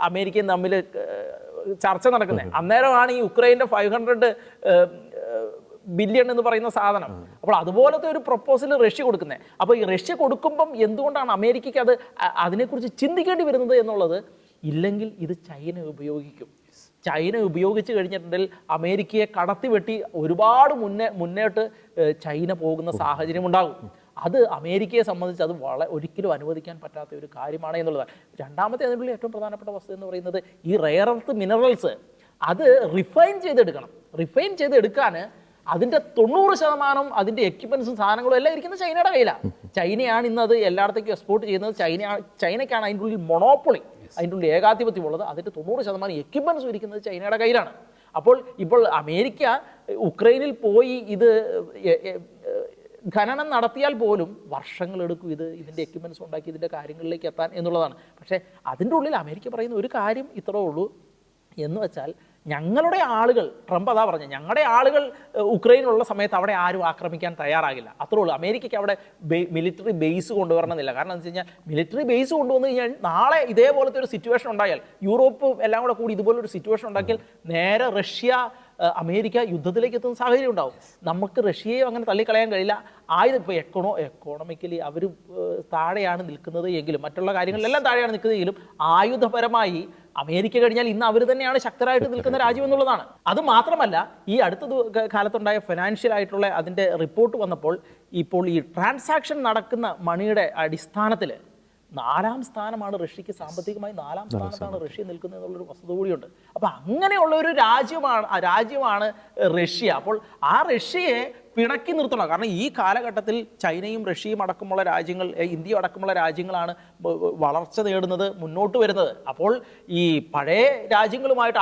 Speaker 2: അമേരിക്കയും തമ്മിൽ ചർച്ച നടക്കുന്നത്. അന്നേരമാണ് ഈ യുക്രൈൻ്റെ 500 ബില്യൺ എന്ന് പറയുന്ന സാധനം. അപ്പോൾ അതുപോലത്തെ ഒരു പ്രൊപ്പോസൽ റഷ്യ കൊടുക്കുന്നത്. അപ്പോൾ ഈ റഷ്യ കൊടുക്കുമ്പം എന്തുകൊണ്ടാണ് അമേരിക്കയ്ക്ക് അതിനെക്കുറിച്ച് ചിന്തിക്കേണ്ടി വരുന്നത് എന്നുള്ളത്, ഇല്ലെങ്കിൽ ഇത് ചൈന ഉപയോഗിച്ച് കഴിഞ്ഞിട്ടുണ്ടെങ്കിൽ അമേരിക്കയെ കടത്തിവെട്ടി ഒരുപാട് മുന്നോട്ട് ചൈന പോകുന്ന സാഹചര്യം ഉണ്ടാകും. അത് അമേരിക്കയെ സംബന്ധിച്ച് അത് ഒരിക്കലും അനുവദിക്കാൻ പറ്റാത്ത ഒരു കാര്യമാണ് എന്നുള്ളതാണ്. രണ്ടാമത്തെ അതിനുള്ള ഏറ്റവും പ്രധാനപ്പെട്ട വസ്തുത എന്ന് പറയുന്നത് ഈ റെയർ എർത്ത് മിനറൽസ് അത് റിഫൈൻ ചെയ്തെടുക്കാൻ അതിൻ്റെ 90% അതിൻ്റെ എക്യുപ്മെൻസും സാധനങ്ങളും എല്ലാം ഇരിക്കുന്നത് ചൈനയുടെ കയ്യിലാണ്. ചൈനയാണ് ഇന്ന് അത് എല്ലായിടത്തേക്കും എക്സ്പോർട്ട് ചെയ്യുന്നത്. ചൈനയ്ക്കാണ് അതിൻ്റെ ഉള്ളിൽ മൊണോപ്പൊളി, അതിൻ്റെ ഉള്ളിൽ ഏകാധിപത്യമുള്ളത്. അതിൻ്റെ 90% എക്യുപ്മെൻസും ഇരിക്കുന്നത് ചൈനയുടെ കയ്യിലാണ്. ഇപ്പോൾ അമേരിക്ക ഉക്രൈനിൽ പോയി ഇത് ഖനനം നടത്തിയാൽ പോലും വർഷങ്ങളെടുക്കും ഇതിൻ്റെ എക്യുപ്മെൻറ്റ്സ് ഉണ്ടാക്കി ഇതിൻ്റെ കാര്യങ്ങളിലേക്ക് എത്താൻ എന്നുള്ളതാണ്. പക്ഷേ അതിൻ്റെ ഉള്ളിൽ അമേരിക്ക പറയുന്ന ഒരു കാര്യം ഇത്രേ ഉള്ളൂ എന്ന് വെച്ചാൽ, ഞങ്ങളുടെ ആളുകൾ, ട്രംപ് അതാ പറഞ്ഞത്, ഞങ്ങളുടെ ആളുകൾ ഉക്രൈനിലുള്ള സമയത്ത് അവിടെ ആരും ആക്രമിക്കാൻ തയ്യാറാകില്ല. അത്രേ ഉള്ളൂ. അമേരിക്കയ്ക്ക് അവിടെ മിലിറ്ററി ബേസ് കൊണ്ടുവരണമെന്നില്ല. കാരണം എന്താ വെച്ച് കഴിഞ്ഞാൽ മിലിറ്ററി ബേസ് കൊണ്ടുവന്നു കഴിഞ്ഞാൽ നാളെ ഇതേപോലത്തെ ഒരു സിറ്റുവേഷൻ ഉണ്ടായാൽ, യൂറോപ്പ് എല്ലാം കൂടി ഇതുപോലൊരു സിറ്റുവേഷൻ ഉണ്ടാക്കിയാൽ നേരെ റഷ്യ അമേരിക്ക യുദ്ധത്തിലേക്ക് എത്തുന്ന സാഹചര്യം ഉണ്ടാവും. നമുക്ക് റഷ്യയെ അങ്ങനെ തള്ളിക്കളയാൻ കഴിയില്ല. ഇപ്പോൾ എക്കോണമിക്കലി അവർ താഴെയാണ് നിൽക്കുന്നത് എങ്കിലും, മറ്റുള്ള കാര്യങ്ങളിലെല്ലാം താഴെയാണ് നിൽക്കുന്നതെങ്കിലും ആയുധപരമായി അമേരിക്ക കഴിഞ്ഞാൽ ഇന്ന് അവർ തന്നെയാണ് ശക്തരായിട്ട് നിൽക്കുന്ന രാജ്യം എന്നുള്ളതാണ്. അത് മാത്രമല്ല, ഈ അടുത്ത കാലത്തുണ്ടായ ഫിനാൻഷ്യൽ ആയിട്ടുള്ള അതിൻ്റെ റിപ്പോർട്ട് വന്നപ്പോൾ ഇപ്പോൾ ഈ ട്രാൻസാക്ഷൻ നടക്കുന്ന മണിയുടെ അടിസ്ഥാനത്തിൽ 4ാം സ്ഥാനമാണ് റഷ്യക്ക്. സാമ്പത്തികമായി 4ാം സ്ഥാനത്താണ് റഷ്യ നിൽക്കുന്നത് എന്നുള്ളൊരു വസ്തുത കൂടിയുണ്ട്. അപ്പോൾ അങ്ങനെയുള്ള ഒരു രാജ്യമാണ് റഷ്യ. അപ്പോൾ ആ റഷ്യയെ പിണക്കി നിർത്തണം. കാരണം ഈ കാലഘട്ടത്തിൽ ചൈനയും റഷ്യയും അടക്കമുള്ള രാജ്യങ്ങൾ, ഇന്ത്യയും അടക്കമുള്ള രാജ്യങ്ങളാണ് വളർച്ച നേടുന്നത്, മുന്നോട്ട് വരുന്നത്. അപ്പോൾ ഈ പഴയ രാജ്യങ്ങളുമായിട്ട്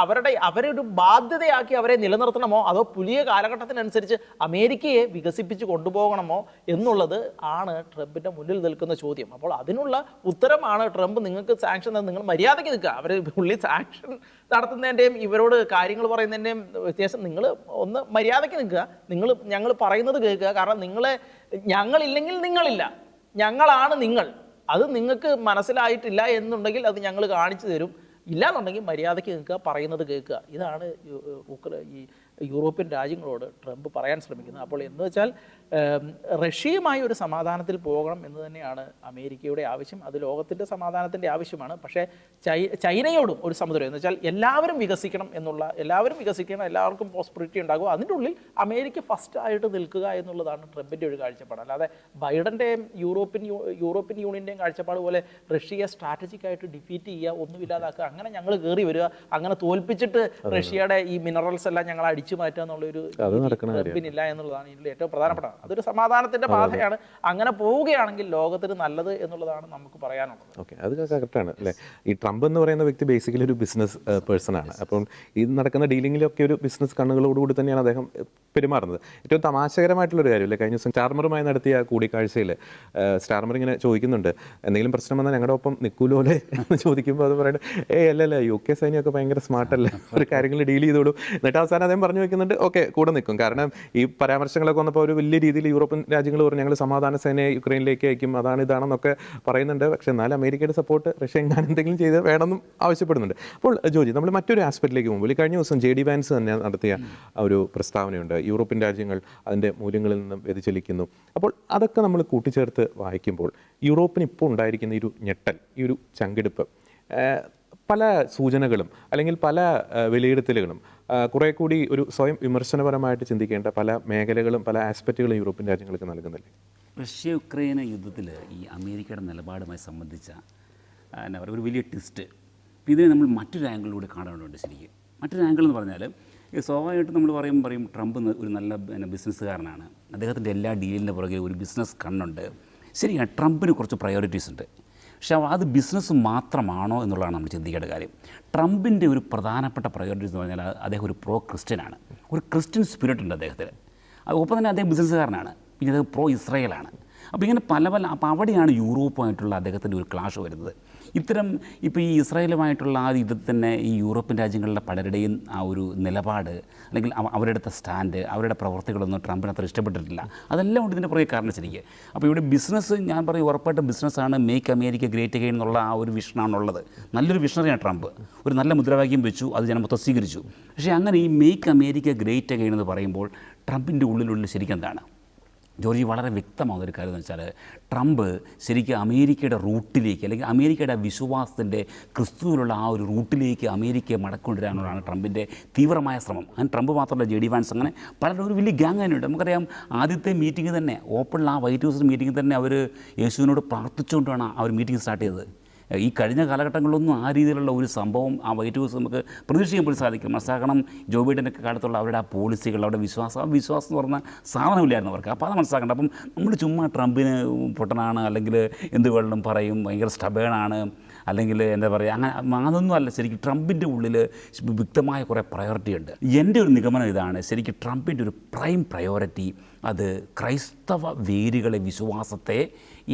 Speaker 2: അവരൊരു ബാധ്യതയാക്കി അവരെ നിലനിർത്തണമോ അതോ പുതിയ കാലഘട്ടത്തിനനുസരിച്ച് അമേരിക്കയെ വികസിപ്പിച്ച് കൊണ്ടുപോകണമോ എന്നുള്ളത് ആണ് ട്രംപിൻ്റെ മുന്നിൽ നിൽക്കുന്ന ചോദ്യം. അപ്പോൾ അതിനുള്ള ഉത്തരമാണ് ട്രംപ് നിങ്ങൾക്ക് സാങ്ഷൻ, നിങ്ങൾ മര്യാദയ്ക്ക് നിൽക്കുക. പുള്ളി സാങ്ഷൻ നടത്തുന്നതിൻ്റെയും ഇവരോട് കാര്യങ്ങൾ പറയുന്നതിൻ്റെയും വ്യത്യാസം, നിങ്ങൾ ഒന്ന് മര്യാദയ്ക്ക് നിൽക്കുക, ഞങ്ങൾ പറയുന്നത് കേൾക്കുക. കാരണം ഞങ്ങളില്ലെങ്കിൽ നിങ്ങളില്ല, ഞങ്ങളാണ് നിങ്ങൾ. അത് നിങ്ങൾക്ക് മനസ്സിലായിട്ടില്ല എന്നുണ്ടെങ്കിൽ അത് ഞങ്ങൾ കാണിച്ചു തരും. ഇല്ലാന്നുണ്ടെങ്കിൽ മര്യാദയ്ക്ക് നിൽക്കുക, പറയുന്നത് കേൾക്കുക. ഇതാണ് ഈ യൂറോപ്യൻ രാജ്യങ്ങളോട് ട്രംപ് പറയാൻ ശ്രമിക്കുന്നത്. അപ്പോൾ എന്ന് വെച്ചാൽ റഷ്യയുമായി ഒരു സമാധാനത്തിൽ പോകണം എന്ന് തന്നെയാണ് അമേരിക്കയുടെ ആവശ്യം. അത് ലോകത്തിൻ്റെ സമാധാനത്തിൻ്റെ ആവശ്യമാണ്. പക്ഷേ ചൈനയോടും ഒരു സമുദ്രം എന്ന് വെച്ചാൽ എല്ലാവരും വികസിക്കണം, എല്ലാവർക്കും പ്രോസ്പെറിറ്റി ഉണ്ടാകും. അതിൻ്റെ ഉള്ളിൽ അമേരിക്ക ഫസ്റ്റ് ആയിട്ട് നിൽക്കുക എന്നുള്ളതാണ് ട്രംപിൻ്റെ ഒരു കാഴ്ചപ്പാട്. അല്ലാതെ ബൈഡൻ്റെയും യൂറോപ്യൻ യൂണിയൻ്റെയും കാഴ്ചപ്പാട് പോലെ റഷ്യയെ സ്ട്രാറ്റജിക്കായിട്ട് ഡിഫീറ്റ് ചെയ്യുക, ഒന്നുമില്ലാതാക്കുക, അങ്ങനെ ഞങ്ങൾ കയറി വരിക, അങ്ങനെ തോൽപ്പിച്ചിട്ട് റഷ്യയുടെ ഈ മിനറൽസ് എല്ലാം ഞങ്ങൾ അടിച്ചു മാറ്റുക എന്നുള്ളൊരു ട്രംപിനില്ല എന്നുള്ളതാണ് ഇതിൽ ഏറ്റവും പ്രധാനപ്പെട്ട. അതൊരു സമാധാനത്തിന്റെ പാതയാണ്. അങ്ങനെ പോവുകയാണെങ്കിൽ ലോകത്തിന് നല്ലത് എന്നുള്ളതാണ് നമുക്ക് പറയാനുള്ളത്.
Speaker 1: ഓക്കെ, അത് കറക്റ്റാണ് അല്ലേ. ഈ ട്രംപ് എന്ന് പറയുന്ന വ്യക്തി ബേസിക്കലി ഒരു ബിസിനസ് പേഴ്സൺ ആണ്. അപ്പം ഈ നടക്കുന്ന ഡീലിങ്ങിലൊക്കെ ഒരു ബിസിനസ് കണ്ണുകളോടുകൂടി തന്നെയാണ് അദ്ദേഹം പെരുമാറുന്നത്. ഏറ്റവും തമാശകരമായിട്ടുള്ളൊരു കാര്യമല്ലേ, കഴിഞ്ഞ ദിവസം സ്റ്റാർമറുമായി നടത്തിയ കൂടിക്കാഴ്ചയിൽ സ്റ്റാർമർ ഇങ്ങനെ ചോദിക്കുന്നുണ്ട്, എന്തെങ്കിലും പ്രശ്നം വന്നാൽ ഞങ്ങളുടെ ഒപ്പം നിൽക്കൂലോലെ എന്ന് ചോദിക്കുമ്പോൾ അത് പറയുന്നത് അല്ലല്ല, UK സൈന്യമൊക്കെ ഭയങ്കര സ്മാർട്ടല്ലേ, ഒരു കാര്യങ്ങൾ ഡീൽ ചെയ്തോളൂ. എന്നിട്ട് അവസാനം അദ്ദേഹം പറഞ്ഞു വയ്ക്കുന്നുണ്ട് ഓക്കെ കൂടെ നിൽക്കും. കാരണം ഈ പരാമർശങ്ങളൊക്കെ വന്നപ്പോൾ ഒരു വലിയ രീതിയിൽ യൂറോപ്യൻ രാജ്യങ്ങൾ പറഞ്ഞു ഞങ്ങൾ സമാധാന സേനയെ യുക്രൈനിലേക്ക് അയക്കും, ഇതാണെന്നൊക്കെ പറയുന്നുണ്ട്. പക്ഷേ എന്നാൽ അമേരിക്കയുടെ സപ്പോർട്ട് റഷ്യ എങ്ങാനും എന്തെങ്കിലും ചെയ്ത് വേണമെന്നും ആവശ്യപ്പെടുന്നുണ്ട്. അപ്പോൾ ജോജി, നമ്മൾ മറ്റൊരു ആസ്പെക്റ്റിലേക്ക് പോകുമ്പോൾ ഈ കഴിഞ്ഞ ദിവസം JD വാൻസ് തന്നെ നടത്തിയ ഒരു പ്രസ്താവനയുണ്ട്, യൂറോപ്യൻ രാജ്യങ്ങൾ അതിൻ്റെ മൂല്യങ്ങളിൽ നിന്നും വ്യതിചലിക്കുന്നു. അപ്പോൾ അതൊക്കെ നമ്മൾ കൂട്ടിച്ചേർത്ത് വായിക്കുമ്പോൾ യൂറോപ്പിന് ഇപ്പോൾ ഉണ്ടായിരിക്കുന്ന ഈ ഒരു ഞെട്ടൽ, ഈ ഒരു ചങ്കിടിപ്പ്, പല സൂചനകളും അല്ലെങ്കിൽ പല വിലയിരുത്തലുകളും കുറേ കൂടി ഒരു സ്വയം വിമർശനപരമായിട്ട് ചിന്തിക്കേണ്ട പല മേഖലകളും പല ആസ്പെക്റ്റുകളും യൂറോപ്യൻ രാജ്യങ്ങൾക്ക് നൽകുന്നില്ലേ?
Speaker 3: റഷ്യ യുക്രൈൻ യുദ്ധത്തിൽ ഈ അമേരിക്കയുടെ നിലപാടുമായി സംബന്ധിച്ച എന്താ പറയുക ഒരു വലിയ ട്വിസ്റ്റ്. ഇതിനെ നമ്മൾ മറ്റൊരു ആംഗിളിലൂടെ കാണേണ്ടതുണ്ട്. ശരിക്കും മറ്റൊരു ആംഗിൾ എന്ന് പറഞ്ഞാൽ സ്വാഭാവികമായിട്ടും നമ്മൾ പറയും ട്രംപ് ഒരു നല്ല ബിസിനസ്സുകാരനാണ്, അദ്ദേഹത്തിൻ്റെ എല്ലാ ഡീലിൻ്റെ പുറകെ ഒരു ബിസിനസ് കണ്ണുണ്ട്. ശരിയാണ്, ട്രംപിന് കുറച്ച് പ്രയോറിറ്റീസ് ഉണ്ട്. പക്ഷേ അത് ബിസിനസ് മാത്രമാണോ എന്നുള്ളതാണ് നമ്മൾ ചിന്തിക്കേണ്ട കാര്യം. ട്രംപിൻ്റെ ഒരു പ്രധാനപ്പെട്ട പ്രയോറിറ്റീസ് എന്ന് പറഞ്ഞാൽ അദ്ദേഹം ഒരു ക്രിസ്ത്യനാണ്, ഒരു ക്രിസ്ത്യൻ സ്പിരിറ്റ് ഉണ്ട് അദ്ദേഹത്തിന്. ഒപ്പം തന്നെ അദ്ദേഹം ബിസിനസ്സുകാരനാണ്, പിന്നെ അദ്ദേഹം ഇസ്രായേലാണ്. അപ്പോൾ ഇങ്ങനെ അപ്പോൾ അവിടെയാണ് യൂറോപ്പുമായിട്ടുള്ള അദ്ദേഹത്തിൻ്റെ ഒരു ക്ലാഷ് വരുന്നത്. ഇപ്പോൾ ഈ ഇസ്രായേലുമായിട്ടുള്ള ആ യുദ്ധത്തിൽ തന്നെ ഈ യൂറോപ്യൻ രാജ്യങ്ങളിലെ പലരുടെയും ആ ഒരു നിലപാട് അല്ലെങ്കിൽ അവരെടുത്ത സ്റ്റാൻഡ്, അവരുടെ പ്രവർത്തികളൊന്നും ട്രംപിന് അത്ര ഇഷ്ടപ്പെട്ടിട്ടില്ല. അതെല്ലാം കൊണ്ട് ഇതിൻ്റെ പുറകെ കാരണം ശരിക്കും. അപ്പോൾ ഇവിടെ ബിസിനസ്, ഞാൻ പറയും ഉറപ്പായിട്ടും ബിസിനസ്സാണ്, മേക്ക് അമേരിക്ക ഗ്രേറ്റ് അഗെയിൻ എന്നുള്ള ആ ഒരു വിഷനാണുള്ളത്. നല്ലൊരു വിഷണറിയാണ് ട്രംപ്, ഒരു നല്ല മുദ്രാവാക്യം വെച്ചു, അത് ജനം മൊത്തം സ്വീകരിച്ചു. പക്ഷേ അങ്ങനെ ഈ മേക്ക് അമേരിക്ക ഗ്രേറ്റ് അഗെയിൻ എന്ന് പറയുമ്പോൾ ട്രംപിൻ്റെ ഉള്ളിലുള്ള ശരിക്കും എന്താണ്, ജോർജി വളരെ വ്യക്തമാകുന്ന ഒരു കാര്യം എന്ന് വെച്ചാൽ ട്രംപ് ശരിക്കും അമേരിക്കയുടെ റൂട്ടിലേക്ക് അല്ലെങ്കിൽ അമേരിക്കയുടെ വിശ്വാസത്തിൻ്റെ ക്രിസ്തുവിലുള്ള ആ ഒരു റൂട്ടിലേക്ക് അമേരിക്കയെ മടക്കൊണ്ടുവരാനുള്ളതാണ് ട്രംപിൻ്റെ തീവ്രമായ ശ്രമം. അങ്ങനെ ട്രംപ് മാത്രമല്ല, ജെ ഡി വാൻസ്, അങ്ങനെ പലരും ഒരു വലിയ ഗ്യാങ് തന്നെയുണ്ട്. നമുക്കറിയാം ആദ്യത്തെ മീറ്റിംഗ് തന്നെ ഓപ്പണിൽ ആ വൈറ്റ് ഹൗസ് മീറ്റിംഗ് തന്നെ അവർ യേശുവിനോട് പ്രാർത്ഥിച്ചുകൊണ്ടാണ് ആ ഒരു മീറ്റിംഗ് സ്റ്റാർട്ട് ചെയ്തത്. ഈ കഴിഞ്ഞ കാലഘട്ടങ്ങളിലൊന്നും ആ രീതിയിലുള്ള ഒരു സംഭവം ആ വൈറ്റ് ഹൗസ് നമുക്ക് പ്രതീക്ഷിക്കാൻ പോലും സാധിക്കും. മനസ്സിലാക്കണം, ജോ ബൈഡൻ്റെ കാലത്തുള്ള അവരുടെ ആ പോളിസികൾ, അവരുടെ വിശ്വാസം എന്ന് പറഞ്ഞ സാധനമില്ലായിരുന്നു അവർക്ക്. അപ്പോൾ അത് മനസ്സിലാക്കേണ്ട. അപ്പം നമ്മൾ ചുമ്മാ ട്രംപിന് പൊട്ടനാണ്, അല്ലെങ്കിൽ എന്ത് വേണമെങ്കിലും പറയും, ഭയങ്കര സ്റ്റബേണാണ്, അല്ലെങ്കിൽ എന്താ പറയുക, അങ്ങനെ അതൊന്നും അല്ല. ശരിക്കും ട്രംപിൻ്റെ ഉള്ളിൽ വ്യക്തമായ കുറേ പ്രയോറിറ്റി ഉണ്ട്. എൻ്റെ ഒരു നിഗമനം ഇതാണ്, ശരിക്കും ട്രംപിൻ്റെ ഒരു പ്രൈം പ്രയോറിറ്റി അത് ക്രൈസ്തവ വേരുകളെ, വിശ്വാസത്തെ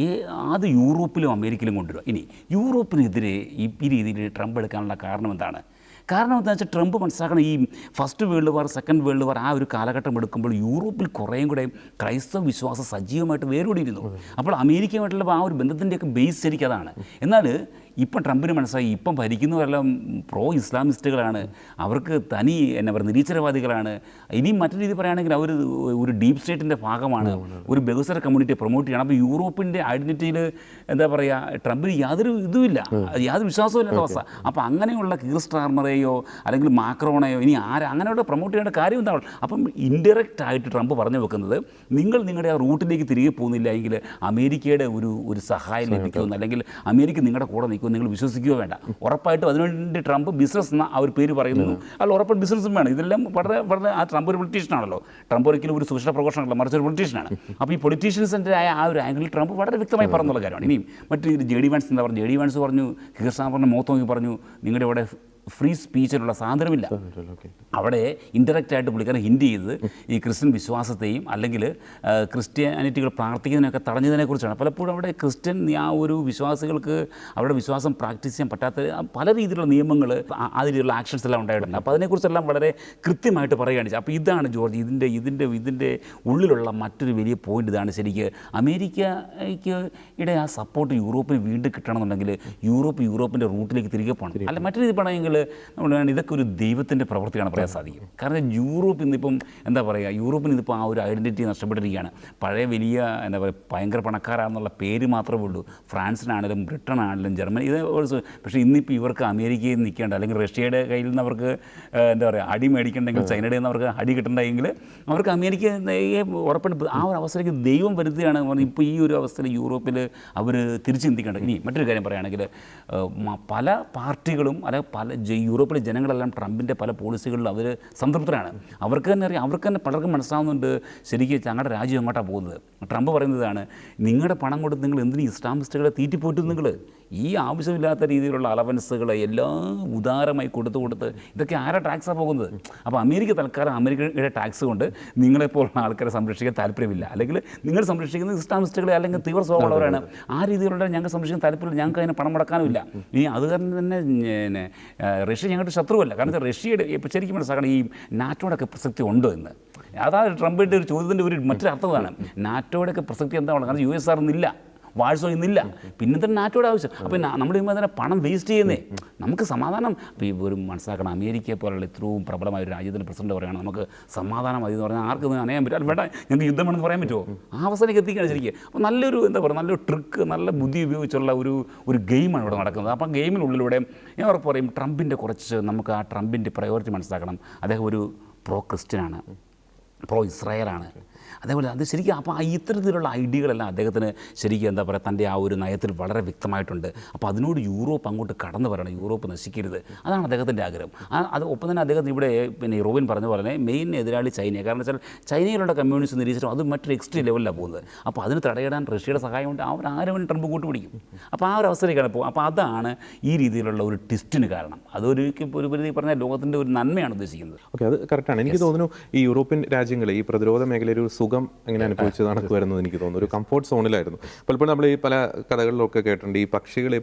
Speaker 3: അത് യൂറോപ്പിലും അമേരിക്കയിലും കൊണ്ടുവരിക. ഇനി യൂറോപ്പിനെതിരെ ഈ രീതിയിൽ ട്രംപ് എടുക്കാനുള്ള കാരണം എന്താണ്? കാരണം എന്താണെന്ന് വെച്ചാൽ ട്രംപ് മനസ്സിലാക്കണം, ഈ first world war, second world war ആ ഒരു കാലഘട്ടം എടുക്കുമ്പോൾ യൂറോപ്പിൽ കുറേയും കൂടെ ക്രൈസ്തവ വിശ്വാസം സജീവമായിട്ട് വേരോടിയിരുന്നു. അപ്പോൾ അമേരിക്കയുമായിട്ടുള്ള ആ ഒരു ബന്ധത്തിൻ്റെയൊക്കെ ബേസ് ശരിക്കും അതാണ്. എന്നാൽ ഇപ്പം ട്രംപിന് മനസ്സിലായി, ഇപ്പം ഭരിക്കുന്നവരെല്ലാം പ്രോ ഇസ്ലാമിസ്റ്റുകളാണ്, അവർക്ക് തനി എന്നാ പറയുക നിരീശ്വരവാദികളാണ്. ഇനിയും മറ്റൊരു രീതി പറയുകയാണെങ്കിൽ അവർ ഒരു ഡീപ് സ്റ്റേറ്റിൻ്റെ ഭാഗമാണ്, ഒരു ബഹുസ്വര കമ്മ്യൂണിറ്റിയെ പ്രൊമോട്ട് ചെയ്യണം. അപ്പോൾ യൂറോപ്പിൻ്റെ ഐഡൻറ്റിറ്റിയിൽ എന്താ പറയുക, ട്രംപിന് യാതൊരു ഇതുമില്ല, യാതൊരു വിശ്വാസവും ഇല്ലാത്ത അവസ്ഥ. അപ്പോൾ അങ്ങനെയുള്ള കീർ സ്റ്റാർമറെയോ അല്ലെങ്കിൽ മാക്രോണെയോ ഇനി അങ്ങനെയുള്ള പ്രൊമോട്ട് ചെയ്യേണ്ട കാര്യം എന്താണ്? അപ്പം ഇൻഡയറക്റ്റ് ആയിട്ട് ട്രംപ് പറഞ്ഞു വെക്കുന്നത്, നിങ്ങൾ നിങ്ങളുടെ ആ റൂട്ടിലേക്ക് തിരികെ പോകുന്നില്ല എങ്കിൽ അമേരിക്കയുടെ ഒരു സഹായം ലഭിക്കുമെന്ന്, അല്ലെങ്കിൽ അമേരിക്ക നിങ്ങളുടെ കൂടെ നിൽക്കും, നിങ്ങൾ വിശ്വസിക്കുകയോ വേണ്ട. ഉറപ്പായിട്ടും അതിനുവേണ്ടി ട്രംപ് ബിസിനസ് എന്ന ആ ഒരു പേര് പറയുന്നു. അല്ല, ഉറപ്പായിട്ട് ബിസിനസ്സും വേണം. ഇതെല്ലാം വളരെ ആ ട്രംപ് ഒരു പൊളിറ്റീഷ്യനാണല്ലോ. ട്രംപ് ഒരിക്കലും ഒരു സുരക്ഷാ പ്രഘോഷണമല്ല, മറിച്ച് ഒരു പൊളിറ്റീഷ്യനാണ്. അപ്പോൾ ഈ പൊളിറ്റീഷ്യൻസിൻ്റെ ആ ഒരു ആംഗിളിൽ ട്രംപ് വളരെ വ്യക്തമായി പറഞ്ഞുള്ള കാര്യമാണ്. ഇനിയും മറ്റു ജെ ഡി വാൻസ് എന്താ പറഞ്ഞു? ജെ ഡി വാൻസ് പറഞ്ഞു, കീർ സ്റ്റാർമറിൻ്റെ മുഖത്ത് നോക്കി പറഞ്ഞു, നിങ്ങളുടെ ഇവിടെ ഫ്രീ സ്പീച്ചിനുള്ള സ്വാതന്ത്ര്യമില്ല. അവിടെ ഇൻഡയറക്റ്റായിട്ട് പുള്ളിക്കാരൻ ഹിൻഡ് ചെയ്തത് ഈ ക്രിസ്ത്യൻ വിശ്വാസത്തെയും അല്ലെങ്കിൽ ക്രിസ്ത്യാനിറ്റികൾ പ്രാർത്ഥിക്കുന്നതിനൊക്കെ തടഞ്ഞതിനെക്കുറിച്ചാണ്. പലപ്പോഴും അവിടെ ക്രിസ്ത്യൻ ആ ഒരു വിശ്വാസികൾക്ക് അവരുടെ വിശ്വാസം പ്രാക്ടീസ് ചെയ്യാൻ പറ്റാത്ത പല രീതിയിലുള്ള നിയമങ്ങൾ, ആ രീതിയിലുള്ള ആക്ഷൻസ് എല്ലാം ഉണ്ടായിട്ടുണ്ട്. അപ്പോൾ അതിനെക്കുറിച്ചെല്ലാം വളരെ കൃത്യമായിട്ട് പറയുകയാണ്. അപ്പോൾ ഇതാണ് ജോർജ് ഇതിൻ്റെ ഉള്ളിലുള്ള മറ്റൊരു വലിയ പോയിന്റ്. ഇതാണ് ശരിക്ക് അമേരിക്കയുടെ ആ സപ്പോർട്ട് യൂറോപ്പിന് വീണ്ടും കിട്ടണമെന്നുണ്ടെങ്കിൽ യൂറോപ്പിൻ്റെ റൂട്ടിലേക്ക് തിരികെ പോകണം. അല്ല, മറ്റൊരു രീതി പറയെങ്കിൽ നമ്മൾ ഇതൊക്കെ ഒരു ദൈവത്തിൻ്റെ പ്രവൃത്തിയാണ് പറയാൻ സാധിക്കും. കാരണം യൂറോപ്പ് ഇന്നിപ്പം എന്താ പറയുക, യൂറോപ്പിന് ഇതിപ്പോൾ ആ ഒരു ഐഡൻറ്റിറ്റി നഷ്ടപ്പെട്ടിരിക്കുകയാണ്. പഴയ വലിയ എന്താ പറയുക ഭയങ്കര പണക്കാരാണെന്നുള്ള പേര് മാത്രമേ ഉള്ളൂ. ഫ്രാൻസിനാണെങ്കിലും ബ്രിട്ടൻ ആണെങ്കിലും ജർമ്മനി ഇത്. പക്ഷേ ഇന്നിപ്പോൾ ഇവർക്ക് അമേരിക്കയിൽ നിൽക്കേണ്ട, അല്ലെങ്കിൽ റഷ്യയുടെ കയ്യിൽ നിന്ന് അവർക്ക് എന്താ പറയുക അടി മേടിക്കണമെങ്കിൽ, ചൈനയുടെ നിന്ന് അവർക്ക് അടി കിട്ടണമെങ്കിൽ അവർക്ക് അമേരിക്കയെ ഉറപ്പായിട്ട് ആ ഒരു അവസ്ഥയിലേക്ക് ദൈവം വരുത്തുകയാണ്. ഇപ്പോൾ ഈ ഒരു അവസ്ഥയിൽ യൂറോപ്പിൽ അവർ തിരിച്ചു ചിന്തിക്കേണ്ടത്. ഇനി മറ്റൊരു കാര്യം പറയുകയാണെങ്കിൽ പല പാർട്ടികളും അല്ല യൂറോപ്പിലെ ജനങ്ങളെല്ലാം ട്രംപിൻ്റെ പല പോളിസികളിലും അവർ സംതൃപ്തരാണ്. അവർക്ക് തന്നെ അറിയാം, അവർക്ക് തന്നെ പലർക്കും മനസ്സിലാവുന്നുണ്ട് ശരിക്കും ഞങ്ങളുടെ രാജ്യം എങ്ങോട്ടാണ് പോകുന്നത്. ട്രംപ് പറയുന്നതാണ്, നിങ്ങളുടെ പണം കൊടുത്ത് നിങ്ങൾ എന്തിനും ഇസ്ലാമിസ്റ്റുകളെ തീറ്റിപ്പോറ്റും. നിങ്ങൾ ഈ ആവശ്യമില്ലാത്ത രീതിയിലുള്ള അലവൻസുകൾ എല്ലാം ഉദാരമായി കൊടുത്ത് ഇതൊക്കെ ആരാ ടാക്സാണ് പോകുന്നത്? അപ്പോൾ അമേരിക്ക തൽക്കാലം അമേരിക്കയുടെ ടാക്സ് കൊണ്ട് നിങ്ങളെപ്പോലുള്ള ആൾക്കാരെ സംരക്ഷിക്കാൻ താല്പര്യമില്ല, അല്ലെങ്കിൽ നിങ്ങൾ സംരക്ഷിക്കുന്നത് ഇസ്ലാമിസ്റ്റുകളെ അല്ലെങ്കിൽ തീവ്ര സ്വഭാവമുള്ളവരാണ്. ആ രീതിയിലുള്ള ഞങ്ങൾക്ക് സംരക്ഷിക്കാൻ താല്പര്യമില്ല, ഞങ്ങൾക്ക് അതിന് പണം മുടക്കാനുമില്ല. ഇനി അത് കാരണം തന്നെ റഷ്യ ഞങ്ങളുടെ ശത്രുവല്ല. കാരണം റഷ്യയുടെ ഇപ്പോൾ ശരിക്കും മനസ്സിലാക്കണം ഈ നാറ്റോടൊക്കെ പ്രസക്തി ഉണ്ടോ എന്ന്. അതാണ് ട്രംപിൻ്റെ ഒരു ചോദ്യത്തിൻ്റെ മറ്റൊരു അർത്ഥമാണ്. നാറ്റോടൊക്കെ പ്രസക്തി എന്താ? കാരണം USSR ഇന്നില്ല, വാഴ്സോ ഇന്നില്ല, പിന്നെ തന്നെ നാറ്റോടെ ആവശ്യം. അപ്പോൾ നമ്മൾ ചെയ്യുമ്പോൾ തന്നെ പണം വേസ്റ്റ് ചെയ്യുന്നേ. നമുക്ക് സമാധാനം ഇപ്പോൾ ഒരു മനസ്സിലാക്കണം, അമേരിക്കയെ പോലുള്ള ഇത്രയും പ്രബലമായ ഒരു രാജ്യത്തിൻ്റെ പ്രസിഡന്റ് പറയുകയാണ് നമുക്ക് സമാധാനം മതി എന്ന് പറഞ്ഞാൽ ആർക്കും അനയാൻ പറ്റും. വേണ്ട ഞങ്ങൾക്ക് യുദ്ധമാണെന്ന് പറയാൻ പറ്റുമോ? ആ അവസ്ഥയിലേക്ക് എത്തിക്കുകയാണ് ശരിക്കും. അപ്പോൾ നല്ലൊരു എന്താ പറയുക, നല്ലൊരു ട്രിക്ക്, നല്ല ബുദ്ധി ഉപയോഗിച്ചുള്ള ഒരു ഗെയിമാണ് ഇവിടെ നടക്കുന്നത്. അപ്പം ഗെയിമിനുള്ളിലൂടെ ഞാൻ ഉറപ്പ് പറയും ട്രംപിൻ്റെ കുറച്ച് നമുക്ക് ആ ട്രംപിൻ്റെ പ്രയോറിറ്റി മനസ്സിലാക്കണം. അദ്ദേഹം ഒരു പ്രോ ക്രിസ്ത്യനാണ്, പ്രോ ഇസ്രായേലാണ്. അതേപോലെ അത് ശരിക്കും അപ്പോൾ ഇത്തരത്തിലുള്ള ഐഡിയകളെല്ലാം അദ്ദേഹത്തിന് ശരിക്കും എന്താ പറയുക തൻ്റെ ആ ഒരു നയത്തിൽ വളരെ വ്യക്തമായിട്ടുണ്ട്. അപ്പോൾ അതിനോട് യൂറോപ്പ് അങ്ങോട്ട് കടന്നു വരണം, യൂറോപ്പ് നശിക്കരുത്, അതാണ് അദ്ദേഹത്തിൻ്റെ ആഗ്രഹം. അത് ഒപ്പം തന്നെ അദ്ദേഹത്തിന് ഇവിടെ പിന്നെ റോബിൻ പറഞ്ഞ പോലെ മെയിൻ എതിരാളി ചൈനയാണ്. കാരണം വെച്ചാൽ ചൈനയിലുള്ള കമ്മ്യൂണിസ്റ്റ് നിരീക്ഷിച്ചിട്ടും അത് മറ്റൊരു എക്സ്ട്രീം ലെവലിലാണ് പോകുന്നത്. അപ്പോൾ അതിന് തടയിടാൻ റഷ്യയുടെ സഹായം കൊണ്ട് ആരും വേണ്ടി ട്രംപ് കൂട്ടുപിടിക്കും. അപ്പോൾ ആ ഒരു അവസ്ഥയിലേക്കാണ് പോകും. അപ്പോൾ അതാണ് ഈ രീതിയിലുള്ള ഒരു ട്വിസ്റ്റിന് കാരണം. ഒരു പരിധി പറഞ്ഞാൽ ലോകത്തിൻ്റെ ഒരു നന്മയാണ് ഉദ്ദേശിക്കുന്നത്.
Speaker 1: ഓക്കെ, അത് കറക്റ്റാണ്. എനിക്ക് തോന്നുന്നു ഈ യൂറോപ്യൻ രാജ്യങ്ങൾ ഈ പ്രതിരോധ മേഖലയിൽ ഒരു സുഖം എങ്ങനെ അനുഭവിച്ച് നടക്കുമായിരുന്നു എനിക്ക് തോന്നുന്നു. ഒരു കംഫോർട്ട് സോണിലായിരുന്നു. പലപ്പോഴും നമ്മൾ ഈ പല കഥകളിലൊക്കെ കേട്ടിട്ടുണ്ട് ഈ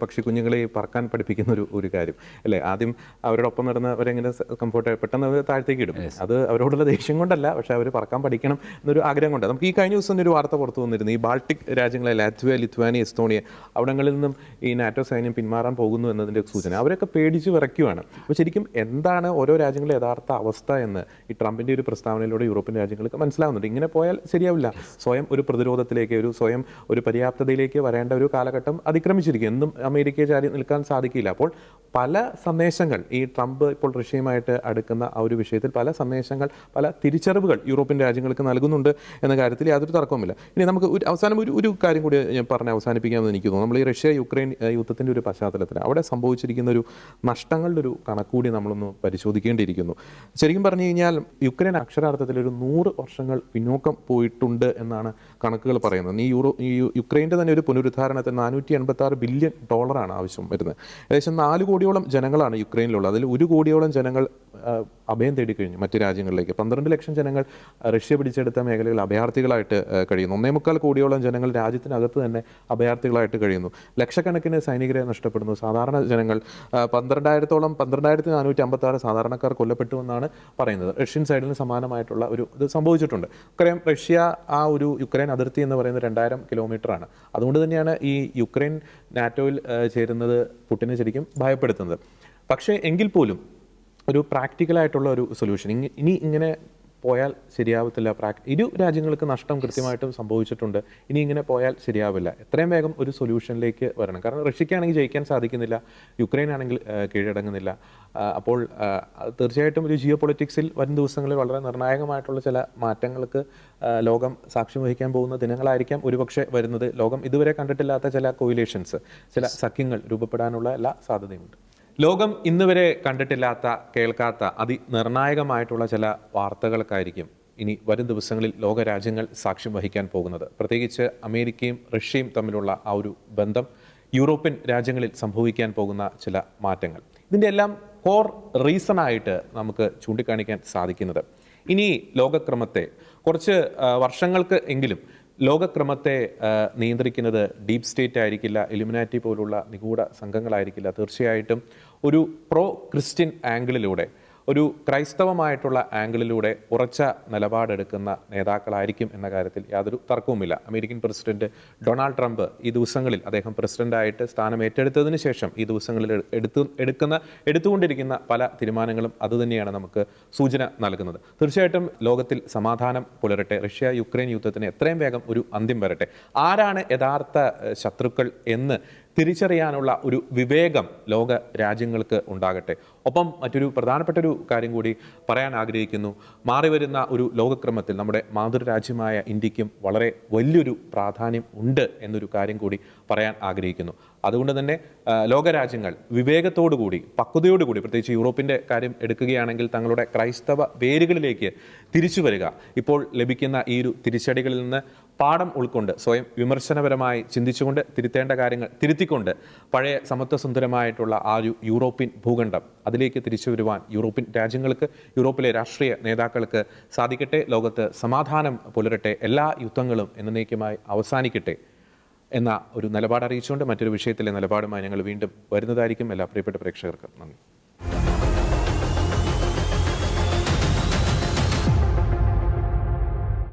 Speaker 1: പക്ഷിക്കുഞ്ഞുങ്ങളെ പറക്കാൻ പഠിപ്പിക്കുന്ന ഒരു കാര്യം അല്ലേ. ആദ്യം അവരോടൊപ്പം നടന്നവരെങ്ങനെ കംഫോർട്ട് പെട്ടെന്ന് അവർ താഴത്തേക്ക് ഇടും. അത് അവരോടുള്ള ദേഷ്യം കൊണ്ടല്ല, പക്ഷേ അവർ പറക്കാൻ പഠിക്കണം എന്നൊരു ആഗ്രഹം കൊണ്ട്. നമുക്ക് ഈ കഴിഞ്ഞ ദിവസം ഒരു വാർത്ത പുറത്തു വന്നിരുന്നു, ഈ ബാൾട്ടിക് രാജ്യങ്ങളെ ലാറ്റ്വിയ, ലിത്വാനിയ, എസ്തോണിയ അവിടങ്ങളിൽ നിന്നും ഈ നാറ്റോ സൈന്യം പിന്മാറാൻ പോകുന്നു എന്നതിൻ്റെ സൂചന. അവരൊക്കെ പേടിച്ച് വിറയ്ക്കുവാണ്. അപ്പോൾ ശരിക്കും എന്താണ് ഓരോ രാജ്യങ്ങളുടെ യഥാർത്ഥ അവസ്ഥ എന്ന് ഈ ട്രംപിൻ്റെ ഒരു പ്രസ്താവനയിലൂടെ യൂറോപ്യൻ രാജ്യങ്ങൾക്ക് മനസ്സിലാവുന്നുണ്ട്. ഇങ്ങനെ പോയ പോയാൽ ശരിയാവില്ല. സ്വയം ഒരു പ്രതിരോധത്തിലേക്ക്, സ്വയം ഒരു പര്യാപ്തതയിലേക്ക് വരേണ്ട ഒരു കാലഘട്ടം അതിക്രമിച്ചിരിക്കും. എന്നും അമേരിക്കയെ ചാരി നിൽക്കാൻ സാധിക്കില്ല. അപ്പോൾ പല സന്ദേശങ്ങൾ ഈ ട്രംപ് ഇപ്പോൾ റഷ്യയുമായിട്ട് അടുക്കുന്ന ആ ഒരു വിഷയത്തിൽ പല സന്ദേശങ്ങൾ, പല തിരിച്ചറിവുകൾ യൂറോപ്യൻ രാജ്യങ്ങൾക്ക് നൽകുന്നുണ്ട് എന്ന കാര്യത്തിൽ യാതൊരു തർക്കവുമില്ല. ഇനി നമുക്ക് അവസാനം ഒരു കാര്യം കൂടി ഞാൻ പറഞ്ഞ് അവസാനിപ്പിക്കാമെന്ന് എനിക്ക് തോന്നുന്നു. നമ്മൾ ഈ റഷ്യ യുക്രൈൻ യുദ്ധത്തിൻ്റെ ഒരു പശ്ചാത്തലത്തിൽ അവിടെ സംഭവിച്ചിരിക്കുന്ന ഒരു നഷ്ടങ്ങളുടെ ഒരു കണക്കുകൂടി നമ്മളൊന്ന് പരിശോധിക്കേണ്ടിയിരിക്കുന്നു. ശരിക്കും പറഞ്ഞു കഴിഞ്ഞാൽ യുക്രൈൻ അക്ഷരാർത്ഥത്തിൽ ഒരു 100 വർഷങ്ങൾ പിന്നോക്കം പോയിട്ടുണ്ട് എന്നാണ് കണക്കുകൾ പറയുന്നത്. ഈ യുക്രൈൻ്റെ തന്നെ ഒരു പുനരുദ്ധാരണത്തിന് $486 ബില്യൺ ആവശ്യം വരുന്നത്. ഏകദേശം 4 കോടിയോളം ജനങ്ങളാണ് യുക്രൈനിലുള്ളത്. അതിൽ 1 കോടിയോളം ജനങ്ങൾ അഭയം തേടിക്കഴിഞ്ഞു മറ്റ് രാജ്യങ്ങളിലേക്ക്. 12 ലക്ഷം ജനങ്ങൾ റഷ്യ പിടിച്ചെടുത്ത മേഖലകളിൽ അഭയാർത്ഥികളായിട്ട് കഴിയുന്നു. 1.25 കോടിയോളം ജനങ്ങൾ രാജ്യത്തിനകത്ത് തന്നെ അഭയാർത്ഥികളായിട്ട് കഴിയുന്നു. ലക്ഷക്കണക്കിന് സൈനികരെ നഷ്ടപ്പെടുന്നു. സാധാരണ ജനങ്ങൾ 12,456 സാധാരണക്കാർ കൊല്ലപ്പെട്ടു എന്നാണ് പറയുന്നത്. റഷ്യൻ സൈഡിന് സമാനമായിട്ടുള്ള ഒരു ഇത് സംഭവിച്ചിട്ടുണ്ട്. നമുക്കറിയാം, റഷ്യ ആ ഒരു യുക്രൈൻ അതിർത്തി എന്ന് പറയുന്നത് 2000 കിലോമീറ്ററാണ്. അതുകൊണ്ട് തന്നെയാണ് ഈ യുക്രൈൻ നാറ്റോയിൽ ചേരുന്നത് പുടിനെ ശരിക്കും ഭയപ്പെടുത്തുന്നത്. പക്ഷേ എങ്കിൽ പോലും ഒരു പ്രാക്ടിക്കലായിട്ടുള്ള ഒരു സൊല്യൂഷൻ ഇനി ഇങ്ങനെ പോയാൽ ശരിയാവത്തില്ല. ഇരു രാജ്യങ്ങൾക്ക് നഷ്ടം കൃത്യമായിട്ടും സംഭവിച്ചിട്ടുണ്ട്. ഇനി ഇങ്ങനെ പോയാൽ ശരിയാവില്ല. എത്രയും വേഗം ഒരു സൊല്യൂഷനിലേക്ക് വരണം. കാരണം റഷ്യക്കാണെങ്കിൽ ജയിക്കാൻ സാധിക്കുന്നില്ല, യുക്രൈൻ ആണെങ്കിൽ കീഴടങ്ങുന്നില്ല. അപ്പോൾ തീർച്ചയായിട്ടും ഒരു ജിയോ പൊളിറ്റിക്സിൽ വരും ദിവസങ്ങളിൽ വളരെ നിർണായകമായിട്ടുള്ള ചില മാറ്റങ്ങൾക്ക് ലോകം സാക്ഷ്യം വഹിക്കാൻ പോകുന്ന ദിനങ്ങളായിരിക്കാം ഒരുപക്ഷെ വരുന്നത്. ലോകം ഇതുവരെ കണ്ടിട്ടില്ലാത്ത ചില കോയിലേഷൻസ്, ചില സഖ്യങ്ങൾ രൂപപ്പെടാനുള്ള എല്ലാ സാധ്യതയുമുണ്ട്. ലോകം ഇന്നുവരെ കണ്ടിട്ടില്ലാത്ത, കേൾക്കാത്ത അതിനിർണായകമായിട്ടുള്ള ചില വാർത്തകൾക്കായിരിക്കും ഇനി വരും ദിവസങ്ങളിൽ ലോകരാജ്യങ്ങൾ സാക്ഷ്യം വഹിക്കാൻ പോകുന്നത്. പ്രത്യേകിച്ച് അമേരിക്കയും റഷ്യയും തമ്മിലുള്ള ആ ഒരു ബന്ധം, യൂറോപ്യൻ രാജ്യങ്ങളിൽ സംഭവിക്കാൻ പോകുന്ന ചില മാറ്റങ്ങൾ, ഇതിൻ്റെ എല്ലാം കോർ റീസണായിട്ട് നമുക്ക് ചൂണ്ടിക്കാണിക്കാൻ സാധിക്കുന്നത് ഇനി ലോകക്രമത്തെ കുറച്ച് വർഷങ്ങൾക്ക് എങ്കിലും ലോകക്രമത്തെ നിയന്ത്രിക്കുന്നത് ഡീപ് സ്റ്റേറ്റ് ആയിരിക്കില്ല, ഇലുമിനാറ്റി പോലുള്ള നിഗൂഢ സംഘങ്ങളായിരിക്കില്ല. തീർച്ചയായിട്ടും ഒരു പ്രോ ക്രിസ്ത്യൻ ആംഗിളിലൂടെ, ഒരു ക്രൈസ്തവമായിട്ടുള്ള ആംഗിളിലൂടെ ഉറച്ച നിലപാടെടുക്കുന്ന നേതാക്കളായിരിക്കും എന്ന കാര്യത്തിൽ യാതൊരു തർക്കവുമില്ല. അമേരിക്കൻ പ്രസിഡന്റ് ഡൊണാൾഡ് ട്രംപ് ഈ ദിവസങ്ങളിൽ അദ്ദേഹം പ്രസിഡന്റായിട്ട് സ്ഥാനം ഏറ്റെടുത്തതിന് ശേഷം ഈ ദിവസങ്ങളിൽ എടുത്തുകൊണ്ടിരിക്കുന്ന പല തീരുമാനങ്ങളും അതുതന്നെയാണ് നമുക്ക് സൂചന നൽകുന്നത്. തീർച്ചയായിട്ടും ലോകത്തിൽ സമാധാനം പുലരട്ടെ. റഷ്യ യുക്രൈൻ യുദ്ധത്തിന് എത്രയും വേഗം ഒരു അന്ത്യം വരട്ടെ. ആരാണ് യഥാർത്ഥ ശത്രുക്കൾ എന്ന് തിരിച്ചറിയാനുള്ള ഒരു വിവേകം ലോക രാജ്യങ്ങൾക്ക് ഉണ്ടാകട്ടെ. ഒപ്പം മറ്റൊരു പ്രധാനപ്പെട്ട ഒരു കാര്യം കൂടി പറയാൻ ആഗ്രഹിക്കുന്നു. മാറിവരുന്ന ഒരു ലോകക്രമത്തിൽ നമ്മുടെ മാതൃരാജ്യമായ ഇന്ത്യക്കും വളരെ വലിയൊരു പ്രാധാന്യം ഉണ്ട് എന്നൊരു കാര്യം കൂടി പറയാൻ ആഗ്രഹിക്കുന്നു. അതുകൊണ്ട് തന്നെ ലോകരാജ്യങ്ങൾ വിവേകത്തോടുകൂടി, പക്വതയോടുകൂടി, പ്രത്യേകിച്ച് യൂറോപ്പിൻ്റെ കാര്യം എടുക്കുകയാണെങ്കിൽ തങ്ങളുടെ ക്രൈസ്തവ വേരുകളിലേക്ക് തിരിച്ചു വരിക. ഇപ്പോൾ ലഭിക്കുന്ന ഈ ഒരു തിരിച്ചടികളിൽ നിന്ന് പാഠം ഉൾക്കൊണ്ട് സ്വയം വിമർശനപരമായി ചിന്തിച്ചുകൊണ്ട് തിരുത്തേണ്ട കാര്യങ്ങൾ തിരുത്തിക്കൊണ്ട് പഴയ സമത്വസുന്ദരമായിട്ടുള്ള ആ ഒരു യൂറോപ്യൻ ഭൂഖണ്ഡം അതിലേക്ക് തിരിച്ചു വരുവാൻ യൂറോപ്യൻ രാജ്യങ്ങൾക്ക്, യൂറോപ്പിലെ രാഷ്ട്രീയ നേതാക്കൾക്ക് സാധിക്കട്ടെ. ലോകത്ത് സമാധാനം പുലരട്ടെ. എല്ലാ യുദ്ധങ്ങളും എന്നേക്കുമായി അവസാനിക്കട്ടെ എന്ന ഒരു നിലപാട് അറിയിച്ചുകൊണ്ട് മറ്റൊരു വിഷയത്തിലെ നിലപാടുമായി ഞങ്ങൾ വീണ്ടും വരുന്നതായിരിക്കും. എല്ലാ പ്രിയപ്പെട്ട പ്രേക്ഷകർക്കും നന്ദി.